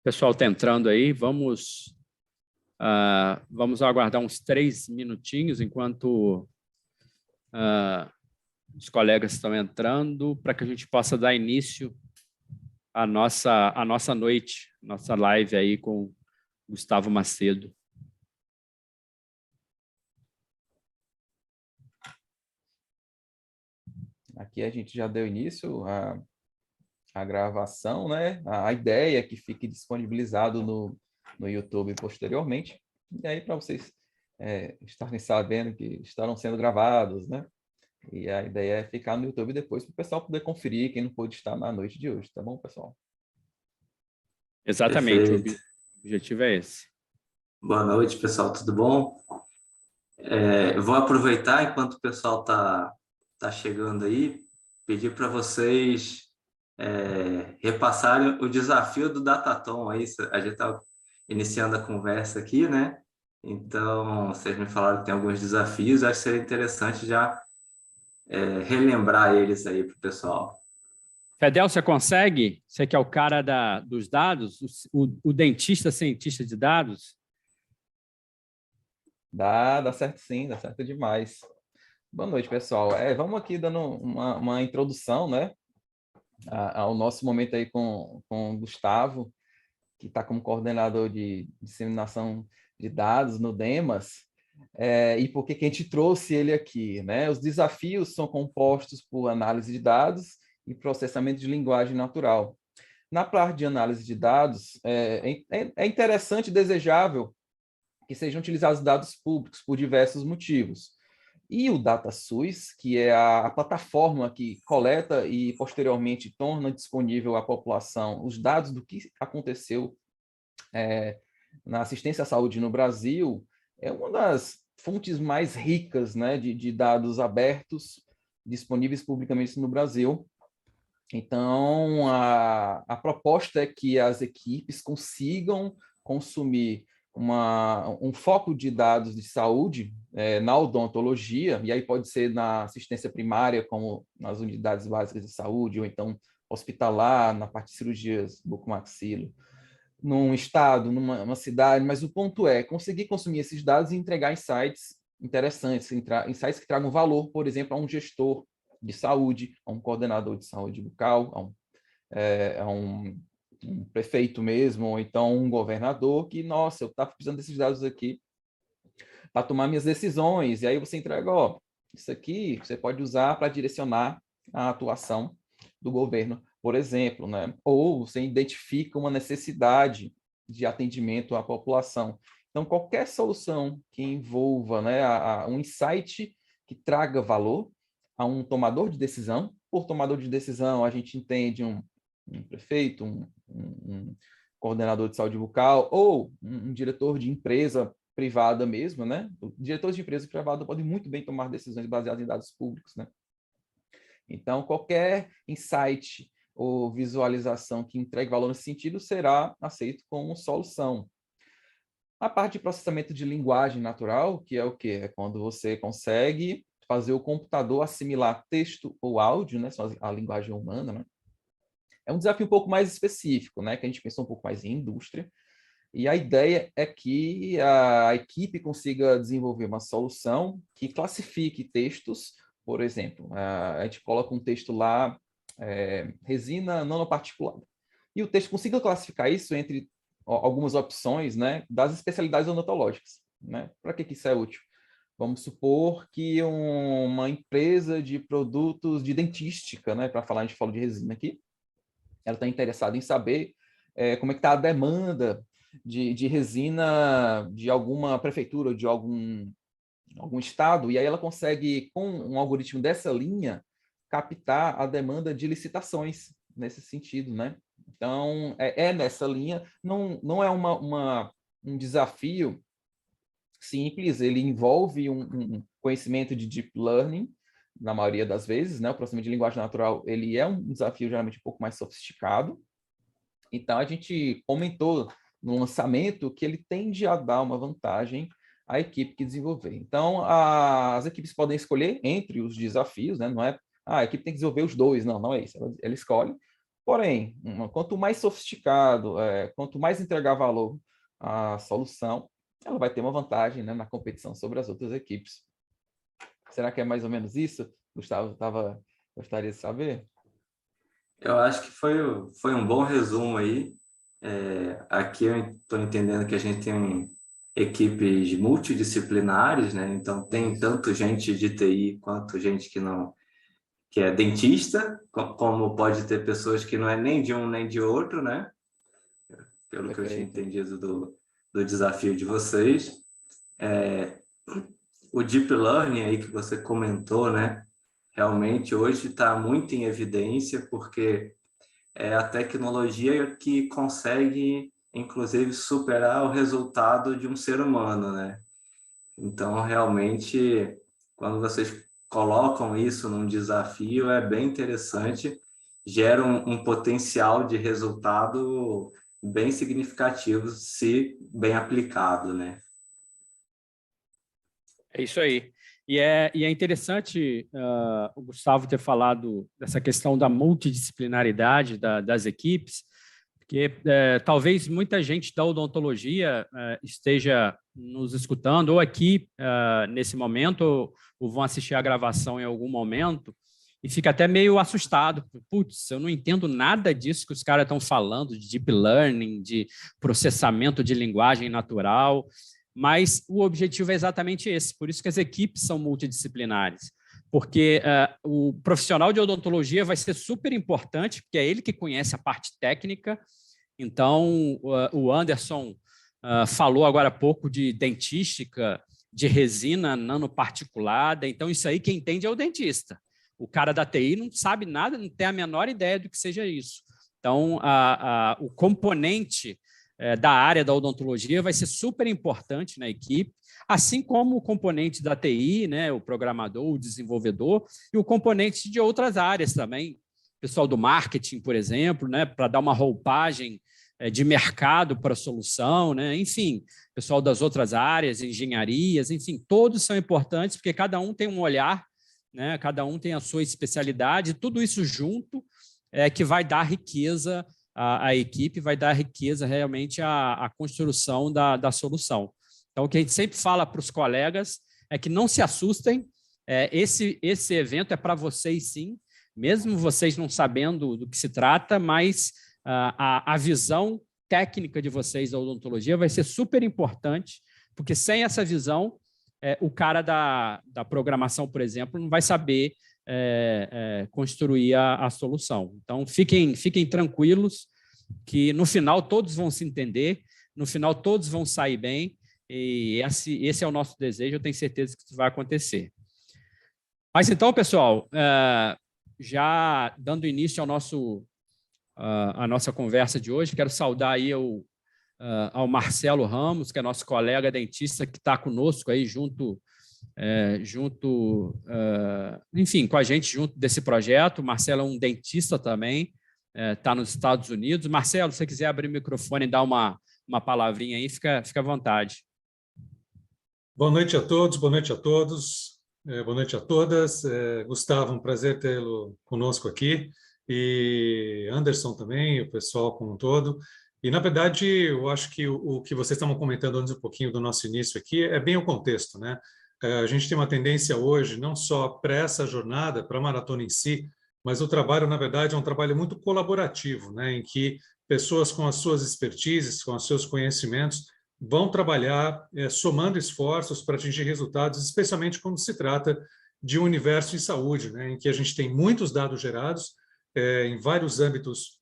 pessoal está entrando aí, vamos aguardar uns 3 minutinhos enquanto os colegas estão entrando, para que a gente possa dar início à nossa noite, nossa live aí com Gustavo Macedo. Aqui a gente já deu início à gravação, né? A ideia é que fique disponibilizado no YouTube posteriormente. E aí, para vocês estarem sabendo que estarão sendo gravados, né? E a ideia é ficar no YouTube depois para o pessoal poder conferir quem não pôde estar na noite de hoje, tá bom, pessoal? Exatamente, Perfeito. o objetivo é esse. Boa noite, pessoal, tudo bom? Eu vou aproveitar enquanto o pessoal tá chegando aí, pedir para vocês repassarem o desafio do Datatom. Aí, a gente está iniciando a conversa aqui, né? Então, vocês me falaram que tem alguns desafios, acho que seria interessante já relembrar eles aí para o pessoal. Fedel, você consegue? Você que é o cara dos dados, o dentista cientista de dados? Dá certo sim, dá certo demais. Boa noite, pessoal. Vamos aqui dando uma introdução, né, ao nosso momento aí com o Gustavo, que está como coordenador de disseminação de dados no DEMAS, e por que a gente trouxe ele aqui, né? Os desafios são compostos por análise de dados e processamento de linguagem natural. Na parte de análise de dados, é interessante e desejável que sejam utilizados dados públicos por diversos motivos. E o DataSUS, que é a plataforma que coleta e posteriormente torna disponível à população os dados do que aconteceu na assistência à saúde no Brasil, é uma das fontes mais ricas, né, de dados abertos disponíveis publicamente no Brasil. Então, a proposta é que as equipes consigam consumir um foco de dados de saúde na odontologia, e aí pode ser na assistência primária, como nas unidades básicas de saúde, ou então hospitalar, na parte de cirurgias bucomaxilo, num estado, numa cidade, mas o ponto é conseguir consumir esses dados e entregar insights interessantes, insights que tragam valor, por exemplo, a um gestor de saúde, a um coordenador de saúde bucal, a um prefeito mesmo, ou então um governador que, nossa, eu estava precisando desses dados aqui para tomar minhas decisões, e aí você entrega, ó, isso aqui você pode usar para direcionar a atuação do governo, por exemplo, né? Ou você identifica uma necessidade de atendimento à população. Então, qualquer solução que envolva, né, um insight que traga valor a um tomador de decisão. Por tomador de decisão, a gente entende um prefeito, um coordenador de saúde bucal ou um diretor de empresa privada mesmo, né? Diretores de empresa privada podem muito bem tomar decisões baseadas em dados públicos, né? Então, qualquer insight ou visualização que entregue valor nesse sentido será aceito como solução. A parte de processamento de linguagem natural, que é o quê? É quando você consegue fazer o computador assimilar texto ou áudio, né? A linguagem humana, né? É um desafio um pouco mais específico, né? Que a gente pensou um pouco mais em indústria. E a ideia é que a equipe consiga desenvolver uma solução que classifique textos, por exemplo, a gente coloca um texto lá, resina nanoparticulada, e o texto consiga classificar isso entre algumas opções, né, das especialidades odontológicas, né? Para que isso é útil? Vamos supor que uma empresa de produtos de dentística, né, para falar, a gente falou de resina aqui, ela está interessada em saber como é que está a demanda de resina de alguma prefeitura, de algum estado, e aí ela consegue, com um algoritmo dessa linha, captar a demanda de licitações nesse sentido, né? Então, nessa linha, não é um desafio simples, ele envolve um conhecimento de deep learning, na maioria das vezes, né? O processamento de linguagem natural, ele é um desafio geralmente um pouco mais sofisticado. Então, a gente comentou no lançamento que ele tende a dar uma vantagem à equipe que desenvolver. Então, as equipes podem escolher entre os desafios, né? Não é, a equipe tem que desenvolver os dois, não é isso. Ela escolhe Porém, quanto mais sofisticado, quanto mais entregar valor à solução, ela vai ter uma vantagem, né, na competição sobre as outras equipes. Será que é mais ou menos isso? Gustavo gostaria de saber? Eu acho que foi um bom resumo aí. Aqui eu estou entendendo que a gente tem equipes multidisciplinares, né? Então tem Isso. tanto gente de TI quanto gente que não, que é dentista, como pode ter pessoas que não é nem de um nem de outro, né? Pelo que eu tinha Perfeito. entendido do desafio de vocês. O Deep Learning aí que você comentou, né? Realmente hoje está muito em evidência, porque é a tecnologia que consegue, inclusive, superar o resultado de um ser humano, né? Então, realmente, quando vocês colocam isso num desafio, é bem interessante, gera um potencial de resultado bem significativo, se bem aplicado, né? É isso aí. E é interessante o Gustavo ter falado dessa questão da multidisciplinaridade das equipes, porque talvez muita gente da odontologia esteja nos escutando, ou aqui nesse momento, ou vão assistir a gravação em algum momento, e fica até meio assustado. Putz, eu não entendo nada disso que os caras estão falando, de deep learning, de processamento de linguagem natural, mas o objetivo é exatamente esse, por isso que as equipes são multidisciplinares, porque o profissional de odontologia vai ser super importante, porque é ele que conhece a parte técnica. Então, o Anderson falou agora há pouco de dentística, de resina nanoparticulada, então isso aí quem entende é o dentista. O cara da TI não sabe nada, não tem a menor ideia do que seja isso. Então, o componente da área da odontologia vai ser super importante na equipe, assim como o componente da TI, né, o programador, o desenvolvedor, e o componente de outras áreas também, pessoal do marketing, por exemplo, né, para dar uma roupagem de mercado para a solução, né, enfim, pessoal das outras áreas, engenharias, enfim, todos são importantes, porque cada um tem um olhar, né, cada um tem a sua especialidade, tudo isso junto que vai dar riqueza à equipe, vai dar riqueza realmente à construção da solução. Então, o que a gente sempre fala para os colegas é que não se assustem, esse evento é para vocês sim, mesmo vocês não sabendo do que se trata, mas a visão técnica de vocês da odontologia vai ser super importante, porque sem essa visão, o cara da programação, por exemplo, não vai saber construir a solução. Então, fiquem tranquilos, que no final todos vão se entender, no final todos vão sair bem, e esse é o nosso desejo, eu tenho certeza que isso vai acontecer. Mas então, pessoal, já dando início à nossa conversa de hoje, quero saudar aí ao Marcelo Ramos, que é nosso colega dentista que está conosco aí enfim, com a gente junto desse projeto. O Marcelo é um dentista também, está nos Estados Unidos. Marcelo, se você quiser abrir o microfone e dar uma palavrinha aí, fica à vontade. Boa noite a todos, boa noite a todos, boa noite a todas. Gustavo, um prazer tê-lo conosco aqui, e Anderson também, o pessoal como um todo. E, na verdade, eu acho que o que vocês estavam comentando antes um pouquinho do nosso início aqui é bem o contexto, né? A gente tem uma tendência hoje, não só para essa jornada, para a maratona em si, mas o trabalho, na verdade, é um trabalho muito colaborativo, né? Em que pessoas com as suas expertises, com os seus conhecimentos, vão trabalhar somando esforços para atingir resultados, especialmente quando se trata de um universo em saúde, né? Em que a gente tem muitos dados gerados, em vários âmbitos.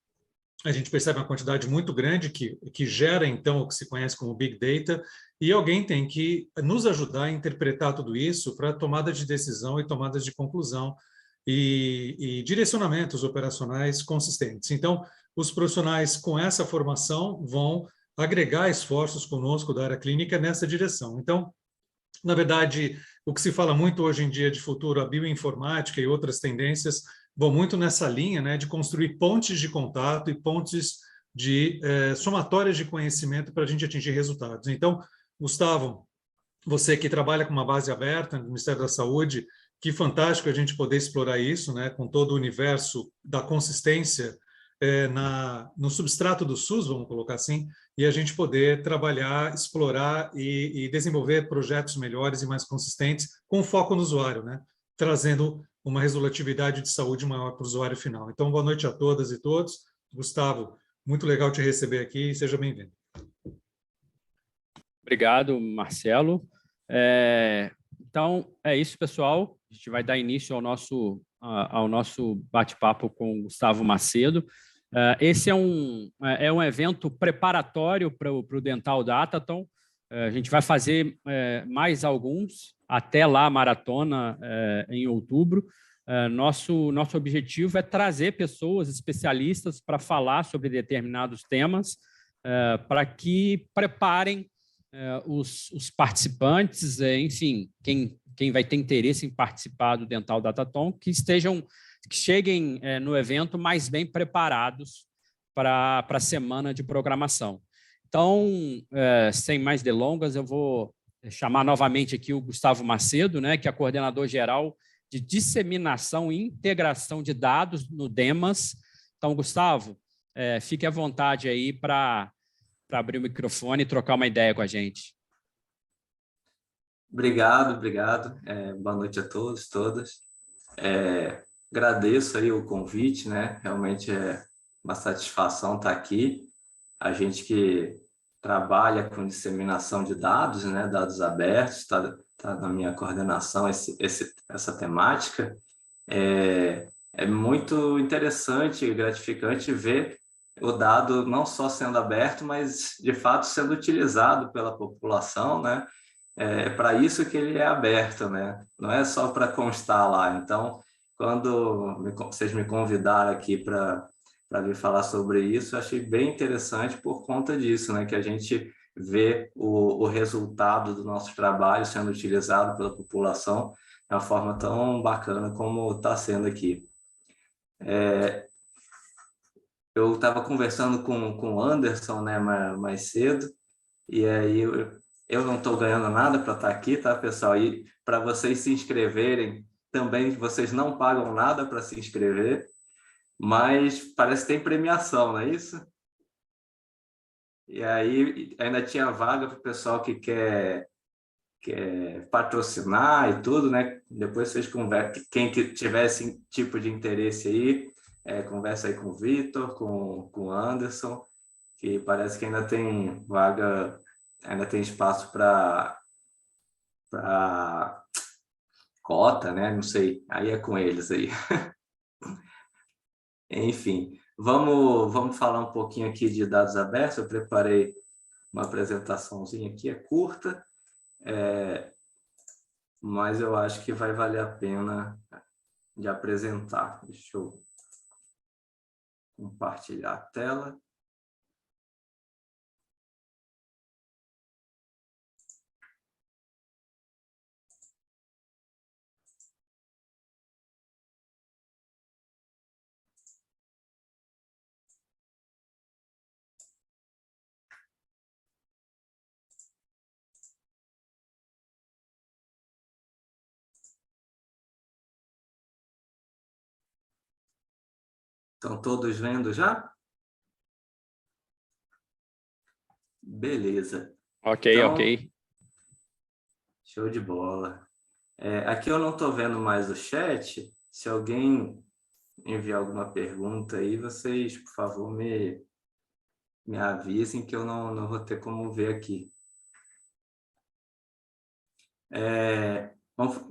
A gente percebe uma quantidade muito grande que gera, então, o que se conhece como Big Data, e alguém tem que nos ajudar a interpretar tudo isso para tomada de decisão e tomadas de conclusão e direcionamentos operacionais consistentes. Então, os profissionais com essa formação vão agregar esforços conosco da área clínica nessa direção. Então, na verdade, o que se fala muito hoje em dia de futuro, a bioinformática e outras tendências, vão muito nessa linha, né, de construir pontes de contato e pontes de somatórias de conhecimento para a gente atingir resultados. Então, Gustavo, você que trabalha com uma base aberta no Ministério da Saúde, que fantástico a gente poder explorar isso, né, com todo o universo da consistência no substrato do SUS, vamos colocar assim, e a gente poder trabalhar, explorar e desenvolver projetos melhores e mais consistentes com foco no usuário, né? Trazendo uma resolutividade de saúde maior para o usuário final. Então, boa noite a todas e todos. Gustavo, muito legal te receber aqui e seja bem-vindo. Obrigado, Marcelo. Então, é isso, pessoal. A gente vai dar início ao nosso bate-papo com o Gustavo Macedo. Esse é um evento preparatório para o Dental Datathon. A gente vai fazer mais alguns até lá a maratona em outubro. Nosso objetivo é trazer pessoas especialistas para falar sobre determinados temas, para que preparem os participantes, enfim, quem vai ter interesse em participar do Dental Datathon, que cheguem no evento mais bem preparados para a semana de programação. Então, sem mais delongas, eu vou chamar novamente aqui o Gustavo Macedo, né, que é coordenador geral de disseminação e integração de dados no DEMAS. Então, Gustavo, fique à vontade aí para abrir o microfone e trocar uma ideia com a gente. Obrigado. Boa noite a todos, todas. Agradeço aí o convite, né? Realmente é uma satisfação estar aqui. A gente que trabalha com disseminação de dados, né? Dados abertos, está na minha coordenação essa temática. É muito interessante e gratificante ver o dado não só sendo aberto, mas de fato sendo utilizado pela população, né? É para isso que ele é aberto, né? Não é só para constar lá. Então, quando vocês me convidaram aqui para vir falar sobre isso, eu achei bem interessante por conta disso, né? Que a gente vê o resultado do nosso trabalho sendo utilizado pela população de uma forma tão bacana como está sendo aqui. Eu estava conversando com o Anderson, né, mais cedo, e aí eu não estou ganhando nada para estar aqui, tá, pessoal? E para vocês se inscreverem, também vocês não pagam nada para se inscrever, mas parece que tem premiação, não é isso? E aí ainda tinha vaga para o pessoal que quer patrocinar e tudo, né? Depois vocês conversam, quem tiver esse tipo de interesse aí, conversa aí com o Vitor, com o Anderson, que parece que ainda tem vaga, ainda tem espaço para cota, né? Não sei, aí é com eles aí. Enfim, vamos falar um pouquinho aqui de dados abertos. Eu preparei uma apresentaçãozinha aqui, é curta, mas eu acho que vai valer a pena de apresentar. Deixa eu compartilhar a tela. Estão todos vendo já? Beleza. Ok, então, ok. Show de bola. Aqui eu não estou vendo mais o chat. Se alguém enviar alguma pergunta aí, vocês, por favor, me avisem que eu não vou ter como ver aqui.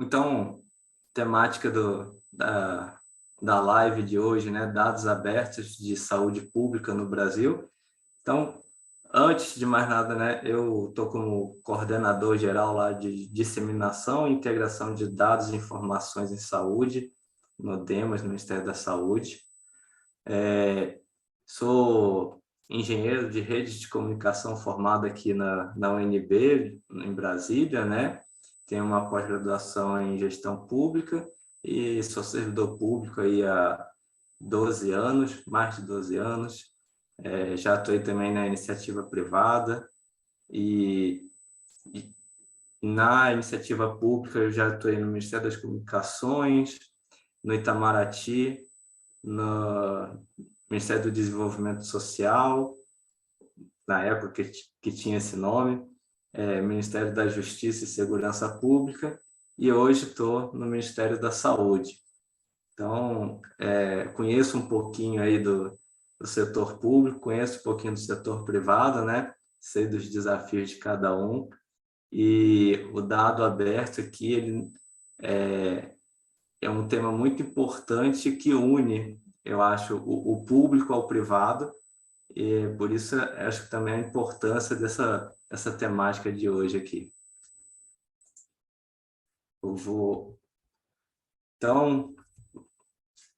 Então, temática da live de hoje, né? Dados abertos de saúde pública no Brasil. Então, antes de mais nada, né, eu estou como coordenador geral lá de disseminação e integração de dados e informações em saúde, no DEMAS, no Ministério da Saúde. Sou engenheiro de rede de comunicação formado aqui na UNB, em Brasília, né? Tenho uma pós-graduação em gestão pública e sou servidor público aí há 12 anos, mais de 12 anos. Já atuei também na iniciativa privada e na iniciativa pública eu já atuei no Ministério das Comunicações, no Itamaraty, Ministério do Desenvolvimento Social, na época que tinha esse nome, Ministério da Justiça e Segurança Pública, e hoje estou no Ministério da Saúde. Então, conheço um pouquinho aí do setor público, conheço um pouquinho do setor privado, né? Sei dos desafios de cada um, e o dado aberto aqui, ele é um tema muito importante que une, eu acho, o público ao privado, e por isso acho que também a importância dessa temática de hoje aqui. Então,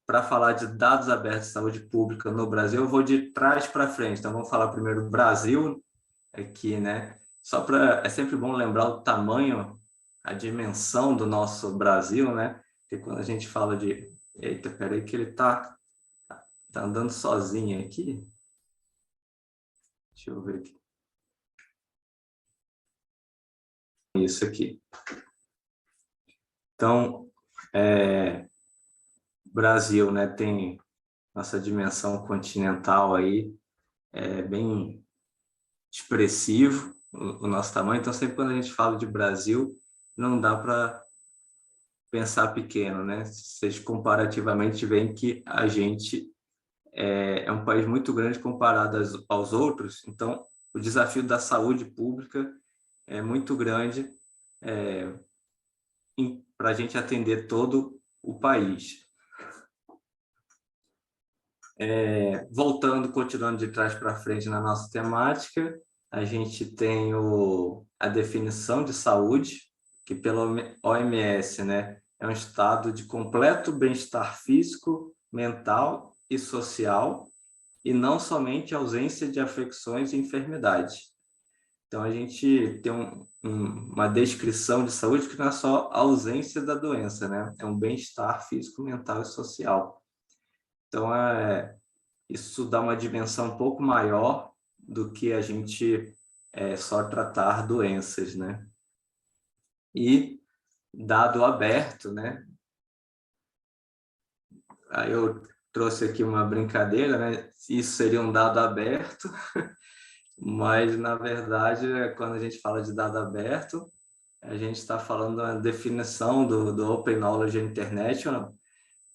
para falar de dados abertos de saúde pública no Brasil, eu vou de trás para frente. Então, vamos falar primeiro do Brasil aqui, né? É sempre bom lembrar o tamanho, a dimensão do nosso Brasil, né? Porque quando a gente fala de... Eita, peraí que ele tá andando sozinho aqui. Deixa eu ver aqui. Isso aqui. Então, Brasil, né, tem nossa dimensão continental aí, bem expressivo o nosso tamanho. Então, sempre quando a gente fala de Brasil, não dá para pensar pequeno, né? Vocês comparativamente veem que a gente é um país muito grande comparado aos outros. Então, o desafio da saúde pública é muito grande para a gente atender todo o país. Continuando de trás para frente na nossa temática, a gente tem a definição de saúde, que pela OMS, né, é um estado de completo bem-estar físico, mental e social, e não somente ausência de afecções e enfermidades. Então, a gente tem uma descrição de saúde que não é só a ausência da doença, né? É um bem-estar físico, mental e social. Então, isso dá uma dimensão um pouco maior do que a gente só tratar doenças, né? E dado aberto, né? Aí eu trouxe aqui uma brincadeira, né? Isso seria um dado aberto, mas, na verdade, quando a gente fala de dado aberto, a gente está falando da definição do Open Knowledge International,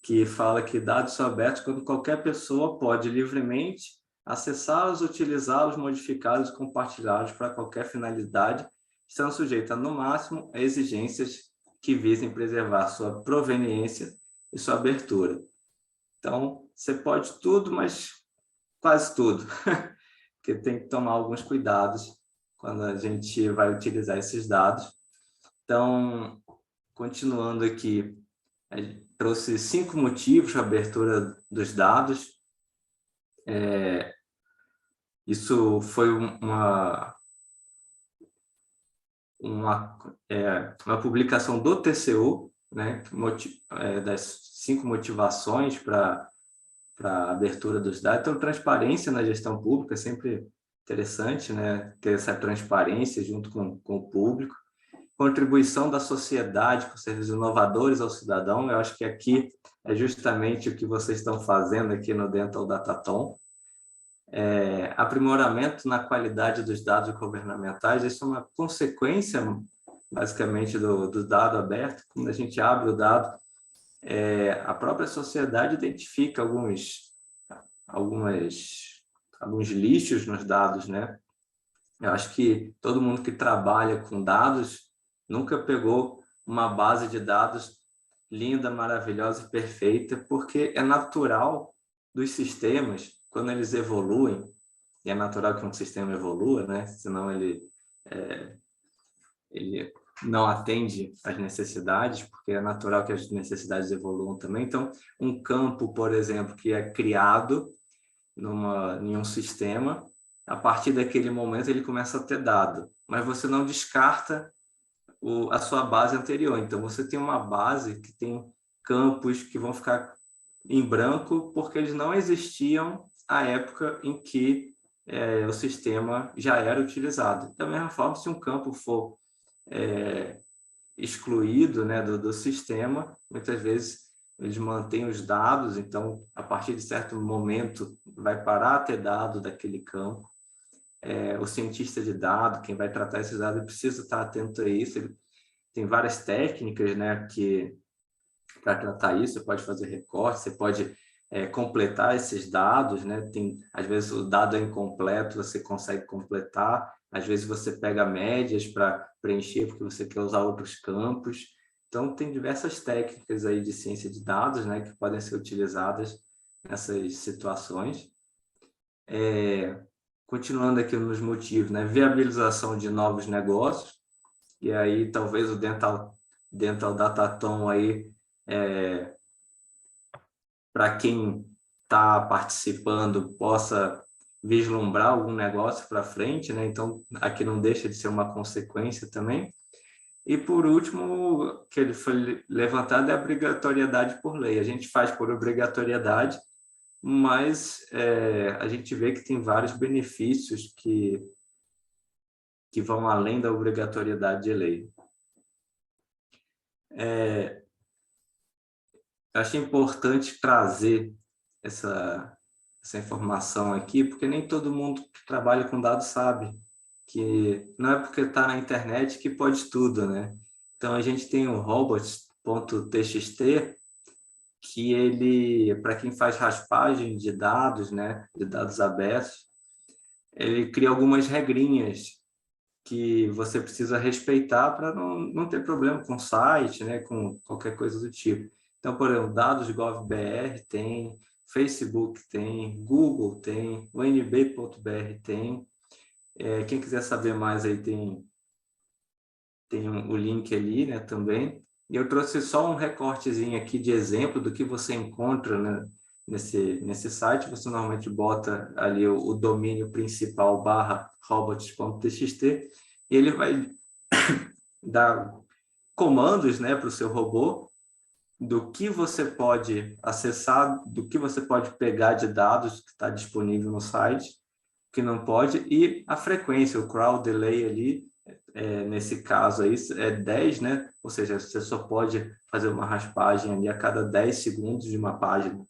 que fala que dados são abertos quando qualquer pessoa pode livremente acessá-los, utilizá-los, modificá-los e compartilhá-los para qualquer finalidade, estando sujeitos, no máximo, a exigências que visem preservar sua proveniência e sua abertura. Então, você pode tudo, mas quase tudo, porque tem que tomar alguns cuidados quando a gente vai utilizar esses dados. Então, continuando aqui, trouxe 5 motivos para a abertura dos dados. Isso foi uma publicação do TCU, né, das 5 motivações para a abertura dos dados. Então, transparência na gestão pública é sempre interessante, né, ter essa transparência junto com o público. Contribuição da sociedade com serviços inovadores ao cidadão. Eu acho que aqui é justamente o que vocês estão fazendo aqui no Dental Datathon. Aprimoramento na qualidade dos dados governamentais. Isso é uma consequência, basicamente, do dado aberto. Quando a gente abre o dado, a própria sociedade identifica alguns lixos nos dados, né? Eu acho que todo mundo que trabalha com dados nunca pegou uma base de dados linda, maravilhosa e perfeita, porque é natural dos sistemas, quando eles evoluem, e é natural que um sistema evolua, né? Senão ele não atende às necessidades, porque é natural que as necessidades evoluam também. Então, um campo, por exemplo, que é criado em um sistema, a partir daquele momento ele começa a ter dado, mas você não descarta a sua base anterior. Então, você tem uma base que tem campos que vão ficar em branco porque eles não existiam à época em que o sistema já era utilizado. Da mesma forma, se um campo for excluído, né, do sistema, muitas vezes eles mantêm os dados, então, a partir de certo momento, vai parar a ter dado daquele campo. O cientista de dados, quem vai tratar esses dados, precisa estar atento a isso. Ele tem várias técnicas, né, para tratar isso. Você pode fazer recorte, você pode completar esses dados, né? Às vezes o dado é incompleto, você consegue completar. Às vezes você pega médias para preencher porque você quer usar outros campos. Então, tem diversas técnicas aí de ciência de dados, né, que podem ser utilizadas nessas situações. Continuando aqui nos motivos, né, viabilização de novos negócios, e aí talvez o Dental Datatom aí, para quem está participando, possa vislumbrar algum negócio para frente, né? Então, aqui não deixa de ser uma consequência também. E, por último, que ele foi levantado é a obrigatoriedade por lei. A gente faz por obrigatoriedade, mas a gente vê que tem vários benefícios que vão além da obrigatoriedade de lei. Eu achei importante trazer essa informação aqui, porque nem todo mundo que trabalha com dados sabe que não é porque está na internet que pode tudo, né? Então, a gente tem o robots.txt, que ele, para quem faz raspagem de dados, né, de dados abertos, ele cria algumas regrinhas que você precisa respeitar para não ter problema com o site, né, com qualquer coisa do tipo. Então, por exemplo, dados GovBR tem, Facebook tem, Google tem, o NB.br tem. Quem quiser saber mais aí tem o link ali, né, também. E eu trouxe só um recortezinho aqui de exemplo do que você encontra, né, nesse site. Você normalmente bota ali o domínio principal /robots.txt e ele vai dar comandos, né, para o seu robô do que você pode acessar, do que você pode pegar de dados que está disponível no site, que não pode, e a frequência, o crawl delay ali, nesse caso aí, é 10, né? Ou seja, você só pode fazer uma raspagem ali a cada 10 segundos de uma página.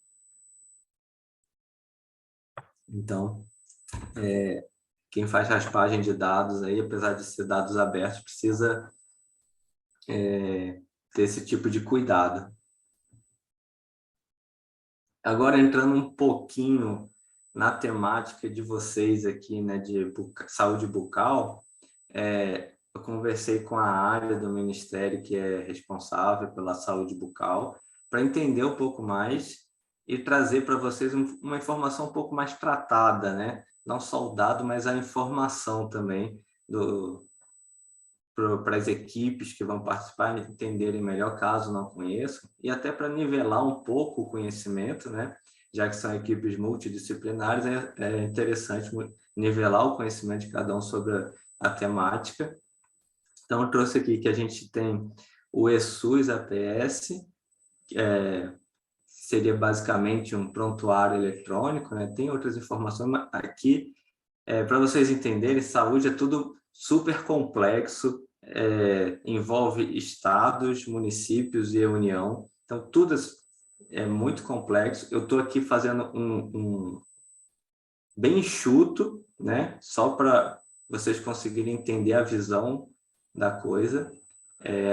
Então, quem faz raspagem de dados aí, apesar de ser dados abertos, precisa ter esse tipo de cuidado. Agora, entrando um pouquinho na temática de vocês aqui, né, de saúde bucal, eu conversei com a área do Ministério que é responsável pela saúde bucal para entender um pouco mais e trazer para vocês uma informação um pouco mais tratada, né? Não só o dado, mas a informação também para as equipes que vão participar entenderem melhor, caso não conheçam, e até para nivelar um pouco o conhecimento, né? Já que são equipes multidisciplinares, é interessante nivelar o conhecimento de cada um sobre a temática. Então, eu trouxe aqui que a gente tem o eSUS APS, seria basicamente um prontuário eletrônico, né? Tem outras informações, mas aqui, para vocês entenderem, saúde é tudo super complexo, envolve estados, municípios e a União, então tudo é muito complexo. Eu estou aqui fazendo um bem enxuto, né? Só para vocês conseguirem entender a visão da coisa.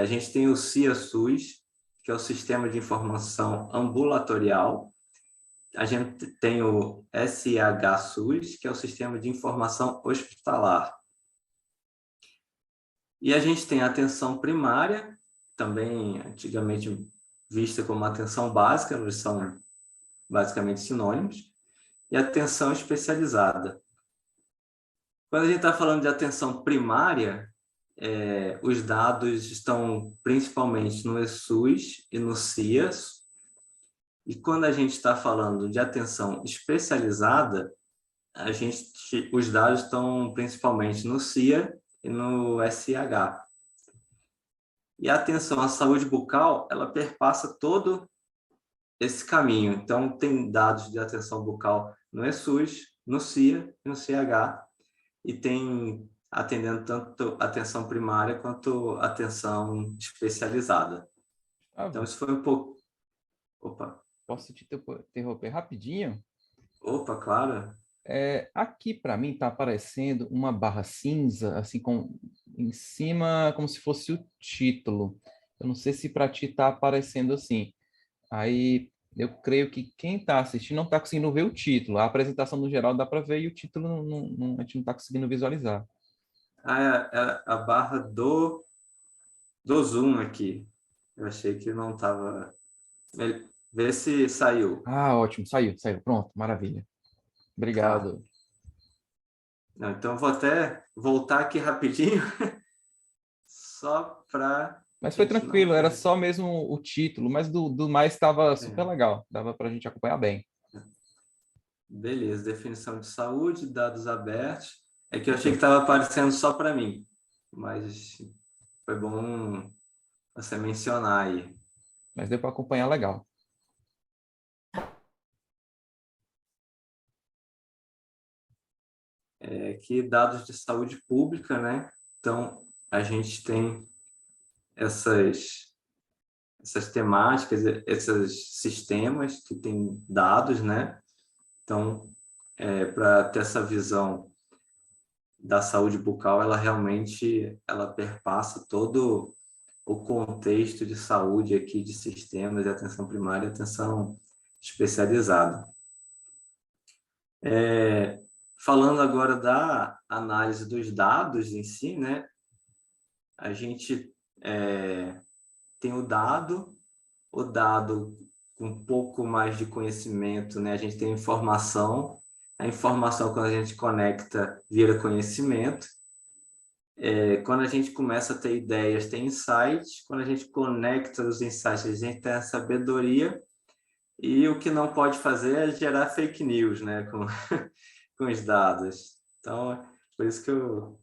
A gente tem o CIA-SUS, que é o Sistema de Informação Ambulatorial. A gente tem o SIH-SUS, que é o Sistema de Informação Hospitalar. E a gente tem a atenção primária, também antigamente vista como atenção básica, eles são basicamente sinônimos, e atenção especializada. Quando a gente está falando de atenção primária, os dados estão principalmente no eSUS e no CIAS, e quando a gente está falando de atenção especializada, os dados estão principalmente no CIA e no SIH. E a atenção à saúde bucal, ela perpassa todo esse caminho. Então, tem dados de atenção bucal no eSUS, no CIA e no CH, e tem atendendo tanto atenção primária quanto atenção especializada. Então, isso foi um pouco... Opa, Posso te interromper rapidinho? opa, claro. Aqui para mim está aparecendo uma barra cinza, assim, em cima, como se fosse o título. Eu não sei se para ti está aparecendo assim. Aí eu creio que quem está assistindo não está conseguindo ver o título. A apresentação no geral dá para ver e o título a gente não está conseguindo visualizar. É a barra do Zoom aqui. Eu achei que não estava. Vê se saiu. Ah, ótimo, saiu. Pronto, maravilha. Tá. Obrigado. Não, então eu vou até voltar aqui rapidinho, só para Mas a foi gente não tranquilo, era perder. só mesmo o título, mas do mais estava super É, legal, dava para a gente acompanhar bem. beleza, definição de saúde, dados abertos. É que eu achei que estava aparecendo só para mim, mas foi bom você mencionar aí. Mas deu para acompanhar legal. É que dados de saúde pública, né? Então, a gente tem essas temáticas, esses sistemas que têm dados, né? Então, para ter essa visão da saúde bucal, ela realmente ela perpassa todo o contexto de saúde aqui de sistemas de atenção primária e atenção especializada. Falando agora da análise dos dados em si, né? A gente tem o dado com um pouco mais de conhecimento, né? A gente tem informação, a informação quando a gente conecta vira conhecimento. Quando a gente começa a ter ideias, tem insights. Quando a gente conecta os insights, a gente tem a sabedoria. E o que não pode fazer é gerar fake news, né? Com os dados. Então, por isso que eu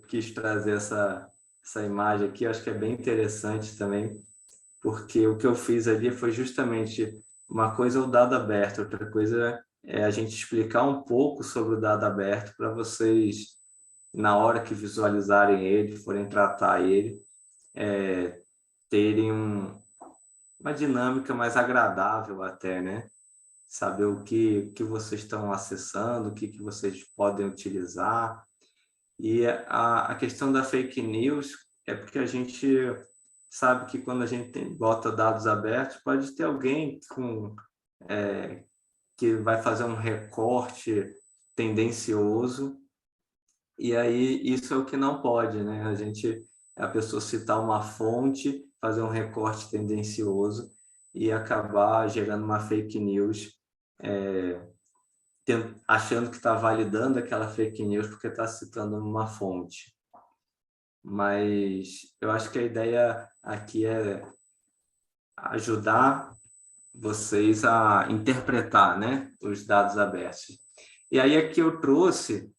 quis trazer essa imagem aqui. Eu acho que é bem interessante também, porque o que eu fiz ali foi justamente uma coisa é o dado aberto, outra coisa é a gente explicar um pouco sobre o dado aberto para vocês, na hora que visualizarem ele, forem tratar ele, terem uma dinâmica mais agradável até, né? Saber o que vocês estão acessando, o que vocês podem utilizar. E a questão da fake news é porque a gente sabe que quando a gente bota dados abertos, pode ter alguém que vai fazer um recorte tendencioso, e aí isso é o que não pode, né? A pessoa citar uma fonte, fazer um recorte tendencioso e acabar gerando uma fake news, achando que está validando aquela fake news porque está citando uma fonte. Mas eu acho que a ideia aqui é ajudar vocês a interpretar, né, os dados abertos. E aí aqui eu trouxe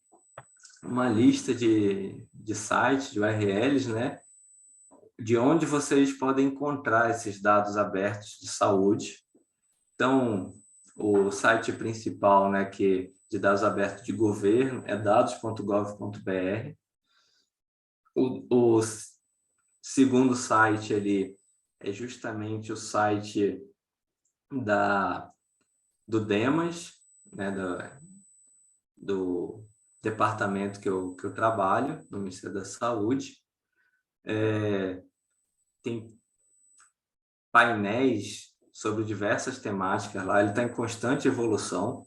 uma lista de sites, de URLs, né, de onde vocês podem encontrar esses dados abertos de saúde. Então, o site principal, né, de dados abertos de governo é dados.gov.br. O segundo site ali é justamente o site do DEMAS, né, do departamento que eu trabalho, no Ministério da Saúde. Tem painéis sobre diversas temáticas lá, ele está em constante evolução.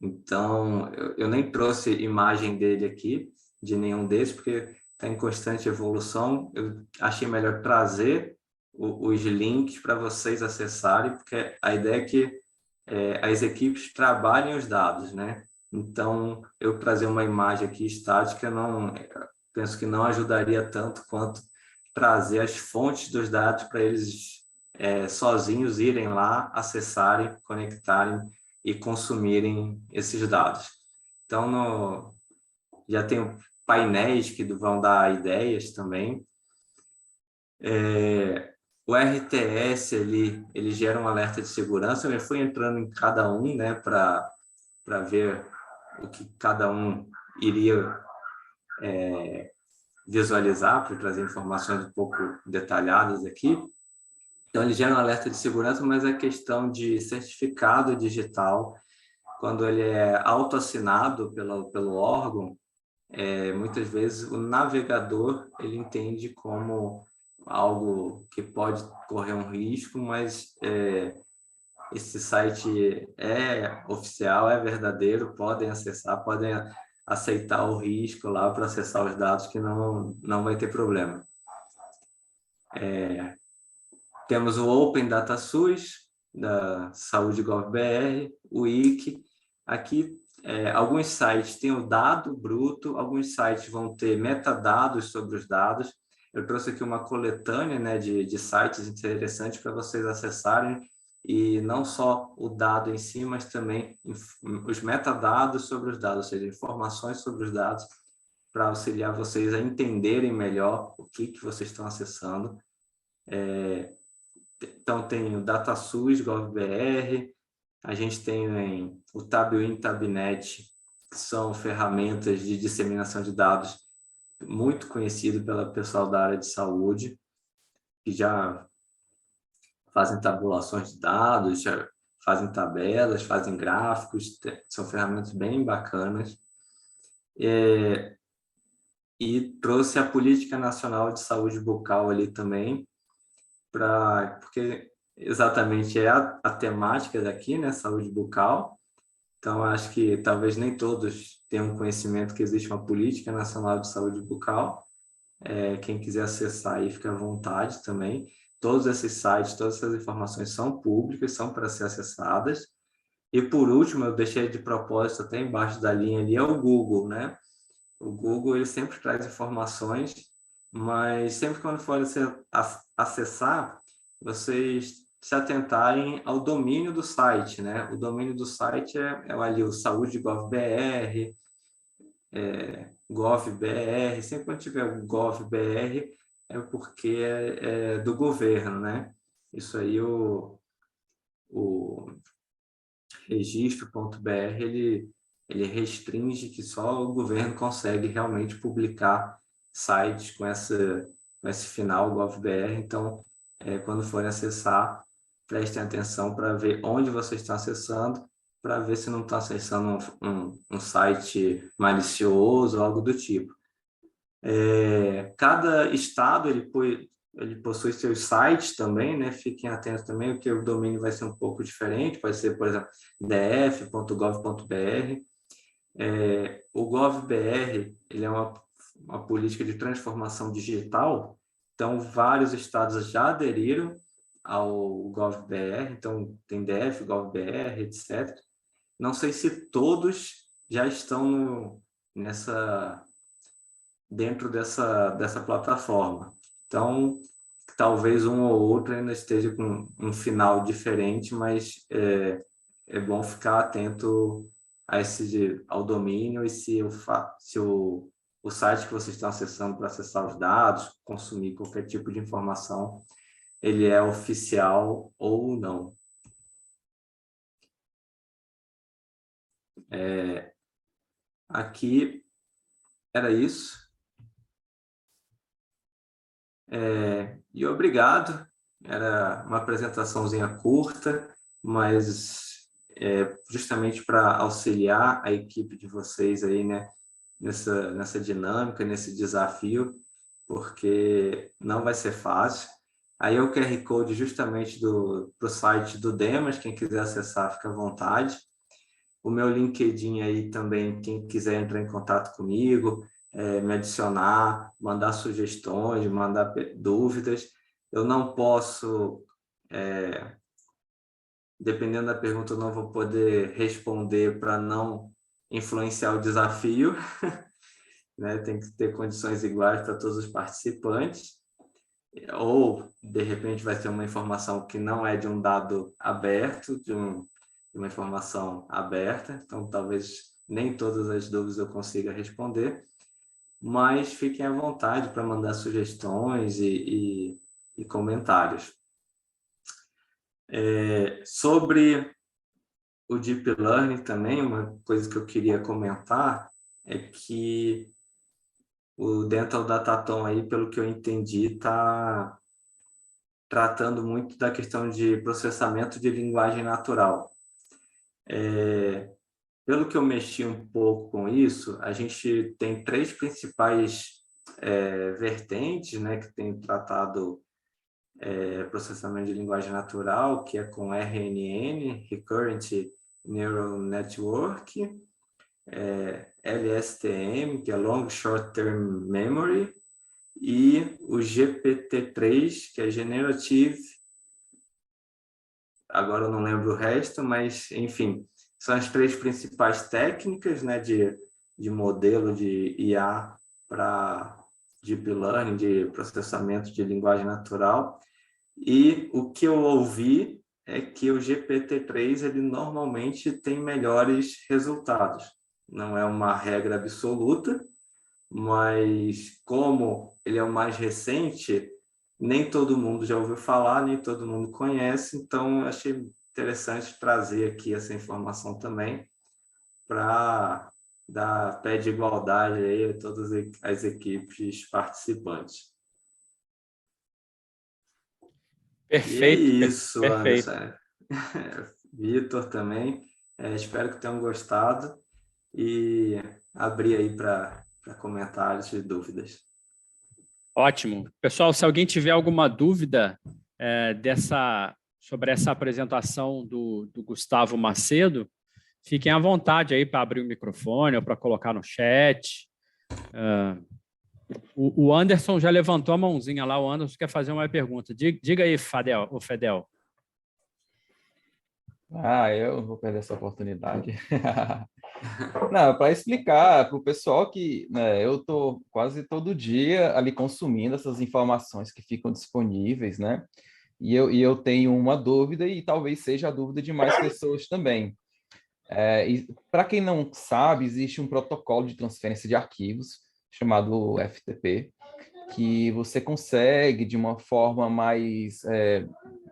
Então, eu nem trouxe imagem dele aqui, de nenhum desses, porque está em constante evolução. Eu achei melhor trazer os links para vocês acessarem, porque a ideia é que as equipes trabalhem os dados, né? Então, eu trazer uma imagem aqui estática, penso que não ajudaria tanto quanto trazer as fontes dos dados para eles sozinhos irem lá, acessarem, conectarem e consumirem esses dados. Então, já tem painéis que vão dar ideias também. O RTS, ele gera um alerta de segurança, eu fui entrando em cada um, né, para ver o que cada um iria visualizar, para trazer informações um pouco detalhadas aqui. Então, ele gera um alerta de segurança, mas a questão de certificado digital, quando ele é autoassinado pelo órgão, muitas vezes o navegador ele entende como algo que pode correr um risco, mas esse site é oficial, é verdadeiro, podem acessar, podem aceitar o risco lá para acessar os dados, que não vai ter problema. Temos o Open Data SUS, da Saúde Gov.br, o IC. Aqui, alguns sites têm o dado bruto, alguns sites vão ter metadados sobre os dados. Eu trouxe aqui uma coletânea, né, de sites interessantes para vocês acessarem, e não só o dado em si, mas também os metadados sobre os dados, ou seja, informações sobre os dados, para auxiliar vocês a entenderem melhor o que vocês estão acessando. Então, tem o DataSUS, Gov.br, a gente tem o TabWin e TabNet, que são ferramentas de disseminação de dados muito conhecido pelo pessoal da área de saúde, que já fazem tabulações de dados, já fazem tabelas, fazem gráficos, são ferramentas bem bacanas. E trouxe a Política Nacional de Saúde Bucal ali também, porque exatamente é a temática daqui, né, saúde bucal. Então, acho que talvez nem todos tenham conhecimento que existe uma Política Nacional de Saúde Bucal. Quem quiser acessar aí, fica à vontade também. Todos esses sites, todas essas informações são públicas, são para ser acessadas. E, por último, eu deixei de propósito até embaixo da linha ali, é o Google, né? O Google, ele sempre traz informações, mas sempre quando for acessar, vocês se atentarem ao domínio do site, né? O domínio do site é ali o saúde.gov.br, gov.br, sempre quando tiver gov.br é porque é do governo, né? Isso aí, o registro.br, ele restringe que só o governo consegue realmente publicar sites com esse final gov.br. Então, quando forem acessar, prestem atenção para ver onde vocês estão acessando, para ver se não está acessando um site malicioso ou algo do tipo. Cada estado ele possui seus sites também, né? Fiquem atentos também, porque o domínio vai ser um pouco diferente, pode ser, por exemplo, df.gov.br. O gov.br ele é uma política de transformação digital, então vários estados já aderiram ao gov.br, então tem DF, gov.br, etc. Não sei se todos já estão dentro dessa plataforma. Então, talvez um ou outro ainda esteja com um final diferente, mas é bom ficar atento ao domínio e se o site que vocês estão acessando para acessar os dados, consumir qualquer tipo de informação, ele é oficial ou não. Aqui era isso. E obrigado. Era uma apresentaçãozinha curta, mas justamente para auxiliar a equipe de vocês aí, né, nessa dinâmica, nesse desafio, porque não vai ser fácil. Aí o QR Code justamente pro site do Demas, quem quiser acessar, fica à vontade. O meu LinkedIn aí também, quem quiser entrar em contato comigo, me adicionar, mandar sugestões, mandar dúvidas. Eu não posso, dependendo da pergunta, eu não vou poder responder para não influenciar o desafio, né? Tem que ter condições iguais para todos os participantes. Ou, de repente, vai ser uma informação que não é de um dado aberto, de uma informação aberta, então talvez nem todas as dúvidas eu consiga responder, mas fiquem à vontade para mandar sugestões e comentários. Sobre o Deep Learning também, uma coisa que eu queria comentar é que o Dental Datathon aí, pelo que eu entendi, está tratando muito da questão de processamento de linguagem natural. Pelo que eu mexi um pouco com isso, a gente tem três principais vertentes, né, que tem tratado processamento de linguagem natural, que é com RNN, Recurrent Neural Network, LSTM, que é Long Short Term Memory, e o GPT-3, que é Generative, agora eu não lembro o resto, mas, enfim, são as três principais técnicas, né, de modelo de IA para Deep Learning, de processamento de linguagem natural. E o que eu ouvi é que o GPT-3 ele normalmente tem melhores resultados. Não é uma regra absoluta, mas como ele é o mais recente, nem todo mundo já ouviu falar, nem todo mundo conhece, então eu achei interessante trazer aqui essa informação também para dar pé de igualdade aí a todas as equipes participantes. Perfeito, E é isso, perfeito. Anderson. Vitor também. Espero que tenham gostado e abrir aí para comentários e dúvidas. Ótimo. Pessoal, se alguém tiver alguma dúvida sobre essa apresentação do Gustavo Macedo, fiquem à vontade aí para abrir o microfone ou para colocar no chat. O Anderson já levantou a mãozinha lá, o Anderson quer fazer uma pergunta. Diga aí, Fedel. Eu não vou perder essa oportunidade. Não, para explicar para o pessoal que, né, eu estou quase todo dia ali consumindo essas informações que ficam disponíveis, né? E eu tenho uma dúvida e talvez seja a dúvida de mais pessoas também. Para quem não sabe, existe um protocolo de transferência de arquivos chamado FTP, que você consegue, de uma forma mais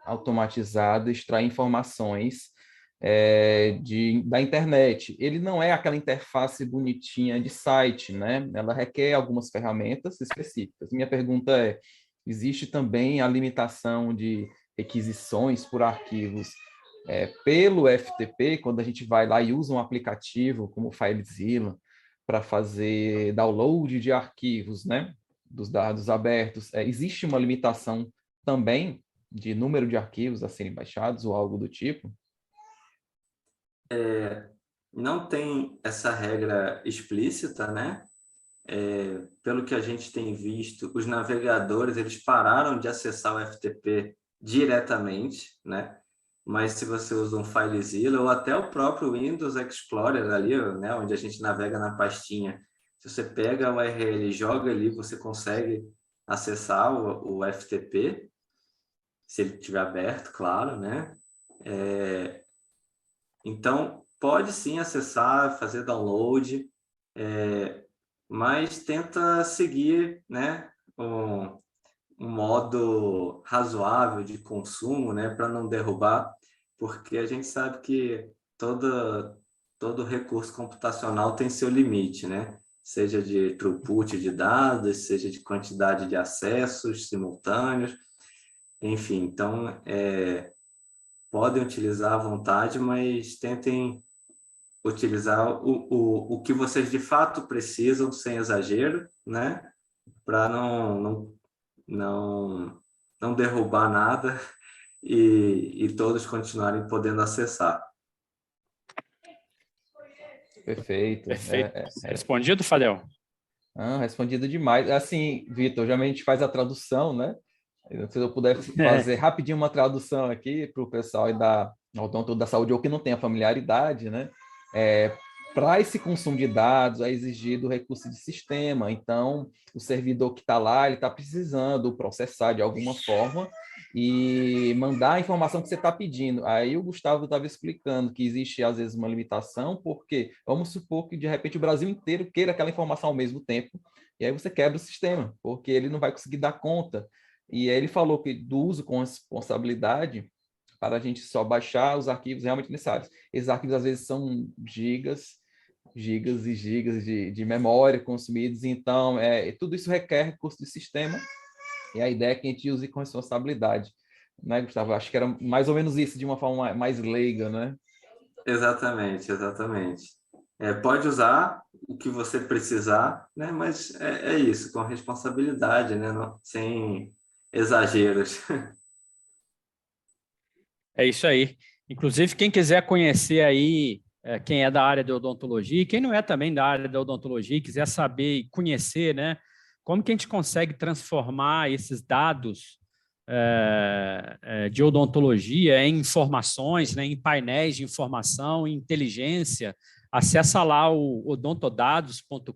automatizada, extrair informações da internet. Ele não é aquela interface bonitinha de site, né? Ela requer algumas ferramentas específicas. Minha pergunta é, existe também a limitação de requisições por arquivos pelo FTP, quando a gente vai lá e usa um aplicativo como o FileZilla para fazer download de arquivos, né? Dos dados abertos. Existe uma limitação também de número de arquivos a serem baixados ou algo do tipo? Não tem essa regra explícita, né? Pelo que a gente tem visto, os navegadores eles pararam de acessar o FTP diretamente, né? Mas se você usa um FileZilla ou até o próprio Windows Explorer ali, né, onde a gente navega na pastinha, se você pega o URL e joga ali, você consegue acessar o FTP, se ele estiver aberto, claro, né? Então, pode sim acessar, fazer download, mas tenta seguir, né, um modo razoável de consumo, né, para não derrubar, porque a gente sabe que todo recurso computacional tem seu limite, né? Seja de throughput de dados, seja de quantidade de acessos simultâneos, enfim. Então, podem utilizar à vontade, mas tentem utilizar o que vocês de fato precisam, sem exagero, né? Para não derrubar nada e todos continuarem podendo acessar. Perfeito. Perfeito. Respondido, Fadel? Respondido demais. Assim, Vitor, geralmente a gente faz a tradução, né? Se eu puder fazer rapidinho uma tradução aqui para o pessoal da odonto da saúde ou que não tenha familiaridade, né? Para esse consumo de dados é exigido recurso de sistema. Então, o servidor que está lá, ele está precisando processar de alguma forma e mandar a informação que você está pedindo. Aí o Gustavo estava explicando que existe, às vezes, uma limitação, porque vamos supor que, de repente, o Brasil inteiro queira aquela informação ao mesmo tempo, e aí você quebra o sistema, porque ele não vai conseguir dar conta. E aí ele falou que do uso com responsabilidade para a gente só baixar os arquivos realmente necessários. Esses arquivos, às vezes, são gigas e gigas de memória consumidos, então tudo isso requer recurso de sistema, e a ideia é que a gente use com responsabilidade. né, Gustavo? Acho que era mais ou menos isso, de uma forma mais leiga, né? Exatamente, exatamente. Pode usar o que você precisar, né? Mas é isso, com responsabilidade, né? Sem exageros. É isso aí. Inclusive, quem quiser conhecer aí quem é da área de odontologia e quem não é também da área da odontologia, e quiser saber e conhecer, né, como que a gente consegue transformar esses dados de odontologia em informações, né, em painéis de informação, em inteligência, acessa lá o odontodados.com.br,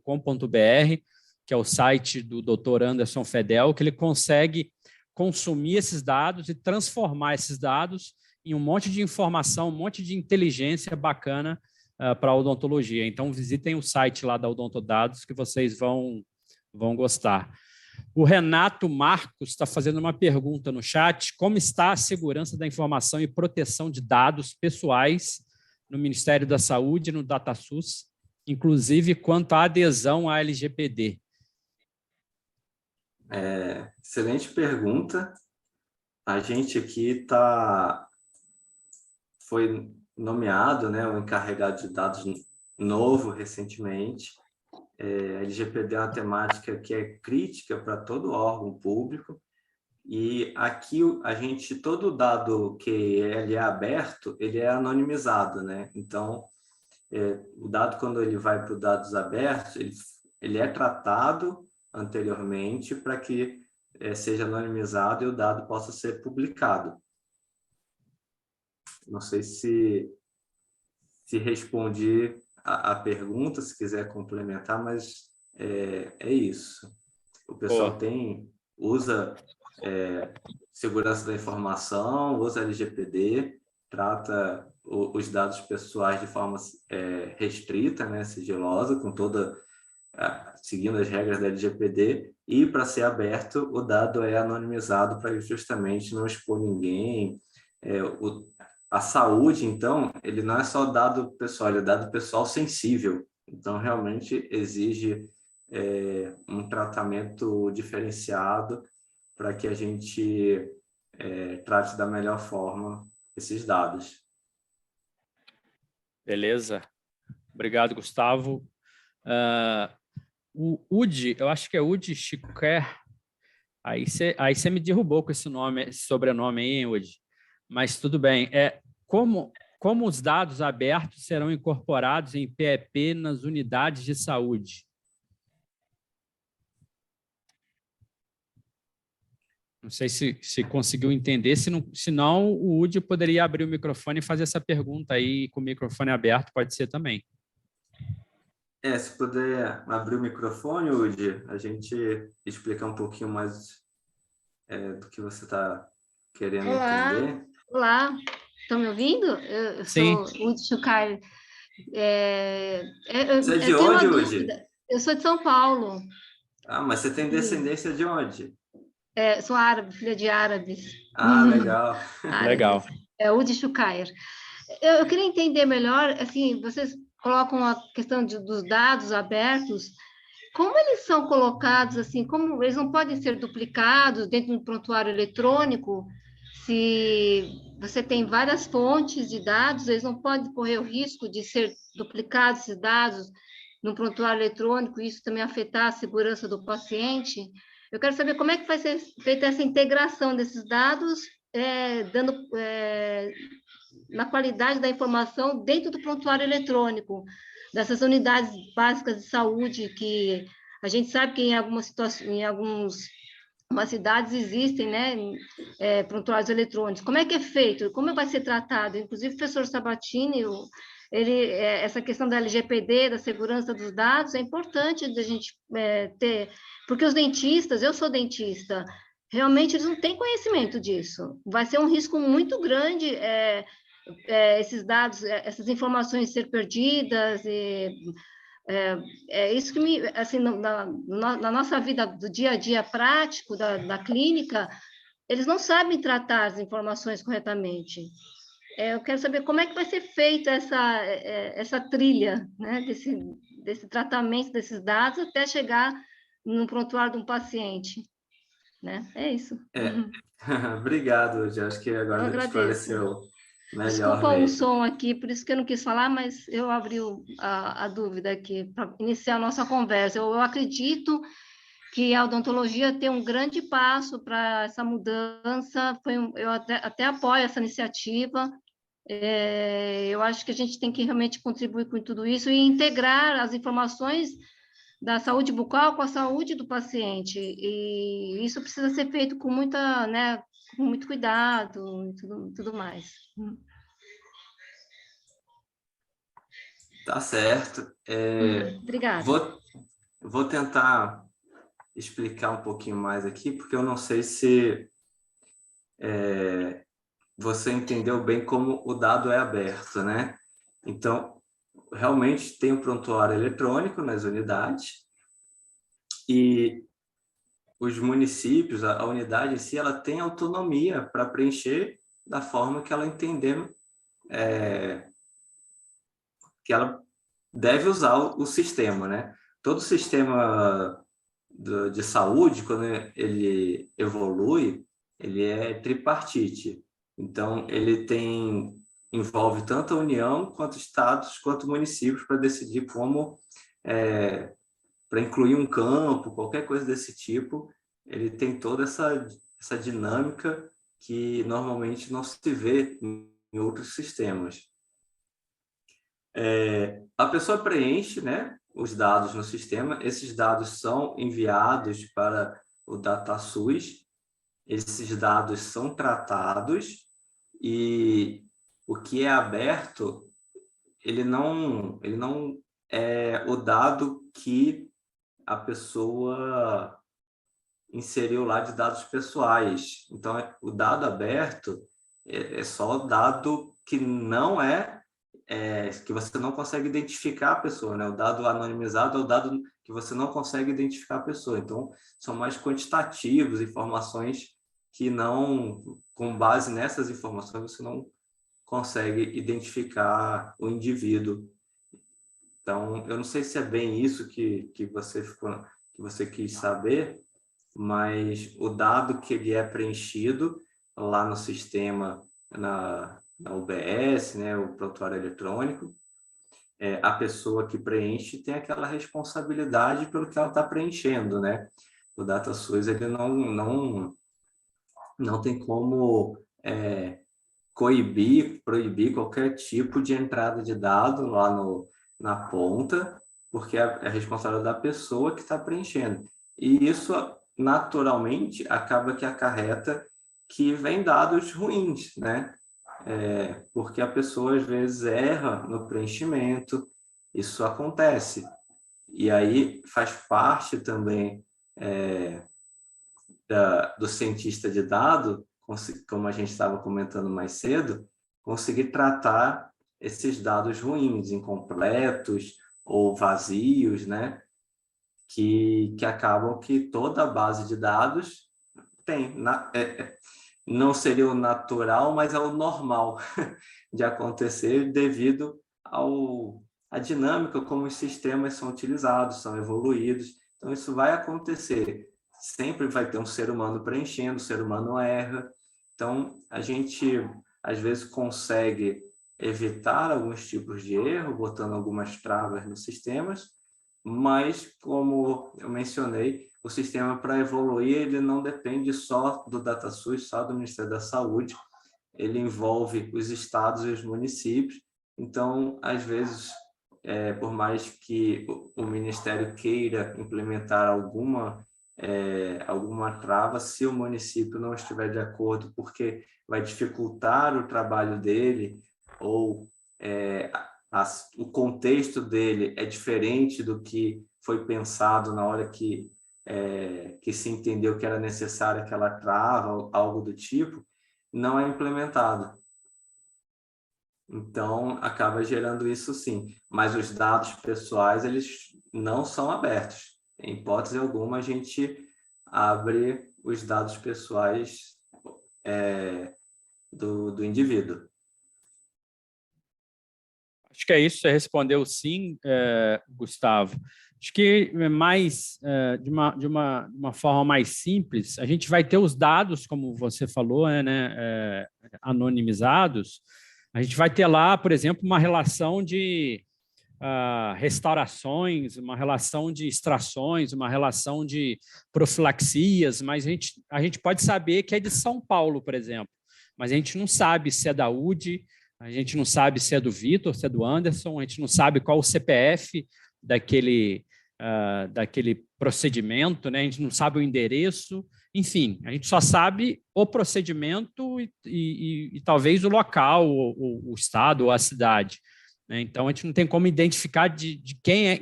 que é o site do Dr. Anderson Fedel, que ele consegue consumir esses dados e transformar esses dados em um monte de informação, um monte de inteligência bacana para a odontologia. Então, visitem o site lá da Odontodados que vocês vão gostar. O Renato Marcos está fazendo uma pergunta no chat: como está a segurança da informação e proteção de dados pessoais no Ministério da Saúde e no DataSUS, inclusive quanto à adesão à LGPD? Excelente pergunta. A gente aqui foi nomeado, né, o encarregado de dados novo recentemente. A LGPD é uma temática que é crítica para todo órgão público, e aqui todo dado que ele é aberto, ele é anonimizado, né? Então, o dado, quando ele vai para os dados abertos, ele é tratado anteriormente para que seja anonimizado e o dado possa ser publicado. Não sei se respondi a pergunta, se quiser complementar, mas é isso. O pessoal usa segurança da informação, usa LGPD, trata os dados pessoais de forma restrita, né, sigilosa, seguindo as regras da LGPD, e para ser aberto, o dado é anonimizado para justamente não expor ninguém. A saúde, então, ele não é só dado pessoal, ele é dado pessoal sensível. Então, realmente exige um tratamento diferenciado para que a gente trate da melhor forma esses dados. Beleza. Obrigado, Gustavo. O Udi, eu acho que é Udi Chiquer. Aí você me derrubou com esse sobrenome aí, Udi. Mas tudo bem. Como os dados abertos serão incorporados em PEP nas unidades de saúde? Não sei se conseguiu entender. Se não, o Udi poderia abrir o microfone e fazer essa pergunta aí com o microfone aberto, pode ser também. Se puder abrir o microfone, Udi, a gente explicar um pouquinho mais do que você está querendo entender. Olá, estão me ouvindo? Eu Sim. sou Udi Chukai. Você é de onde, Udi? Eu sou de São Paulo. Ah, mas você tem descendência de onde? Sou árabe, filha de árabes. Ah, legal. Legal. Udi Chukai. Eu queria entender melhor, assim, vocês colocam a questão dos dados abertos, como eles são colocados, assim, como eles não podem ser duplicados dentro do prontuário eletrônico? Se você tem várias fontes de dados, eles não podem correr o risco de ser duplicados esses dados no prontuário eletrônico, e isso também afetar a segurança do paciente. Eu quero saber como é que vai ser feita essa integração desses dados, na qualidade da informação dentro do prontuário eletrônico, dessas unidades básicas de saúde, que a gente sabe que em algumas situações, em algumas cidades existem, né, prontuários eletrônicos. Como é que é feito? Como vai ser tratado? Inclusive, o professor Sabatini, essa questão da LGPD, da segurança dos dados, é importante da gente ter, porque os dentistas, eu sou dentista, realmente eles não têm conhecimento disso. Vai ser um risco muito grande esses dados, essas informações ser perdidas, isso que assim, na nossa vida do dia a dia prático da clínica, eles não sabem tratar as informações corretamente. Eu quero saber como é que vai ser feita essa trilha, né, desse tratamento desses dados até chegar no prontuário de um paciente. né? É isso. Obrigado, já acho que Eu agora agradeço. esclareceu melhor Desculpa o mesmo. som aqui, por isso que eu não quis falar, mas eu abri a dúvida aqui para iniciar a nossa conversa. Eu acredito que a odontologia tem um grande passo para essa mudança. Eu até apoio essa iniciativa. Eu acho que a gente tem que realmente contribuir com tudo isso e integrar as informações da saúde bucal com a saúde do paciente. E isso precisa ser feito com muita, né, com muito cuidado e tudo mais. Tá certo. Obrigada. Vou tentar explicar um pouquinho mais aqui, porque eu não sei se você entendeu bem como o dado é aberto, né? Então, realmente tem o prontuário eletrônico nas unidades e os municípios, a unidade em si, ela tem autonomia para preencher da forma que ela entender que ela deve usar o sistema, né? Todo sistema de saúde, quando ele evolui, ele é tripartite. Então, ele envolve tanto a União, quanto estados, quanto municípios para decidir como, para incluir um campo, qualquer coisa desse tipo, ele tem toda essa dinâmica que normalmente não se vê em outros sistemas. A pessoa preenche, né, os dados no sistema, esses dados são enviados para o DataSUS, esses dados são tratados e o que é aberto, ele não é o dado que a pessoa inseriu lá de dados pessoais. Então, o dado aberto é só dado que não que você não consegue identificar a pessoa, né? O dado anonimizado é o dado que você não consegue identificar a pessoa. Então, são mais quantitativos, informações que não, com base nessas informações, você não consegue identificar o indivíduo. Então, eu não sei se é bem isso que você quis saber, mas o dado que ele é preenchido lá no sistema, na UBS, né, o prontuário eletrônico, a pessoa que preenche tem aquela responsabilidade pelo que ela está preenchendo, né? O DataSUS ele não tem como proibir qualquer tipo de entrada de dado lá na ponta, porque é responsável da pessoa que está preenchendo. E isso, naturalmente, acaba que acarreta que vem dados ruins, né? Porque a pessoa, às vezes, erra no preenchimento, isso acontece. E aí faz parte também do cientista de dado, como a gente estava comentando mais cedo, conseguir tratar esses dados ruins, incompletos ou vazios, né? Que acabam que toda a base de dados tem. Não seria o natural, mas é o normal de acontecer devido à dinâmica como os sistemas são utilizados, são evoluídos. Então, isso vai acontecer. Sempre vai ter um ser humano preenchendo, o ser humano erra. Então, a gente, às vezes, consegue evitar alguns tipos de erro, botando algumas travas nos sistemas, mas, como eu mencionei, o sistema, para evoluir, ele não depende só do DataSUS, só do Ministério da Saúde, ele envolve os estados e os municípios. Então, às vezes, por mais que o Ministério queira implementar alguma trava, se o município não estiver de acordo, porque vai dificultar o trabalho dele, ou o contexto dele é diferente do que foi pensado na hora que se entendeu que era necessária aquela trava, algo do tipo, não é implementado. Então, acaba gerando isso sim. Mas os dados pessoais, eles não são abertos. Em hipótese alguma, a gente abre os dados pessoais do indivíduo. Acho que é isso, você respondeu sim, Gustavo. Acho que mais de uma forma mais simples, a gente vai ter os dados, como você falou, né, anonimizados. A gente vai ter lá, por exemplo, uma relação de restaurações, uma relação de extrações, uma relação de profilaxias, mas a gente pode saber que é de São Paulo, por exemplo, mas a gente não sabe se é da UD, a gente não sabe se é do Vitor, se é do Anderson, a gente não sabe qual o CPF daquele procedimento, né? A gente não sabe o endereço, enfim, a gente só sabe o procedimento e talvez o local, o estado ou a cidade, né? Então, a gente não tem como identificar de quem é,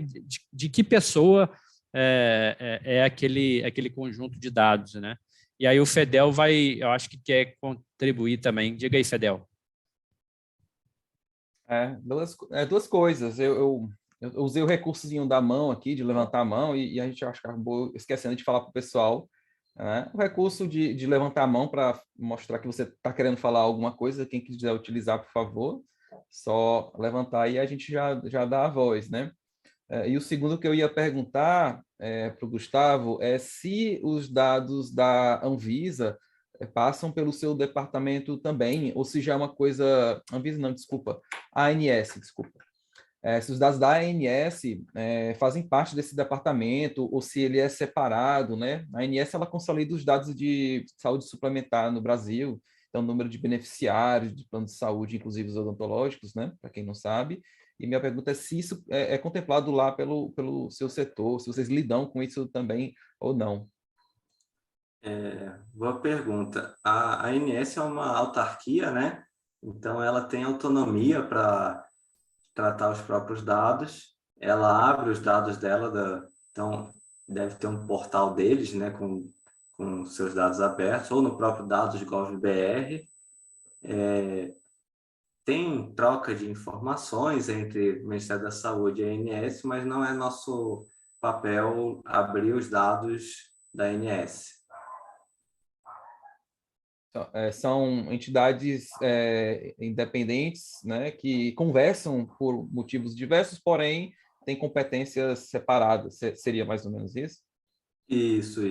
de que pessoa é aquele conjunto de dados, né? E aí o Fedel eu acho que quer contribuir também. Diga aí, Fedel. Duas coisas. Eu usei o recursozinho da mão aqui, de levantar a mão, e a gente acho que acabou esquecendo de falar para o pessoal, né? O recurso de levantar a mão para mostrar que você está querendo falar alguma coisa, quem quiser utilizar, por favor, só levantar e a gente já dá a voz, né? E o segundo que eu ia perguntar para o Gustavo é se os dados da Anvisa passam pelo seu departamento também, ou se já é uma coisa... Anvisa não, desculpa. ANS, desculpa. Se os dados da ANS fazem parte desse departamento, ou se ele é separado, né? A ANS, ela consolida os dados de saúde suplementar no Brasil, então o número de beneficiários de plano de saúde, inclusive os odontológicos, né? Para quem não sabe. E minha pergunta é se isso é contemplado lá pelo seu setor, se vocês lidam com isso também ou não. Boa pergunta. A ANS é uma autarquia, né? Então, ela tem autonomia para tratar os próprios dados. Ela abre os dados dela, então deve ter um portal deles, né? Com seus dados abertos, ou no próprio dados.gov.br. Tem troca de informações entre o Ministério da Saúde e a ANS, mas não é nosso papel abrir os dados da ANS. São entidades independentes, né, que conversam por motivos diversos, porém têm competências separadas. Seria mais ou menos isso? Isso.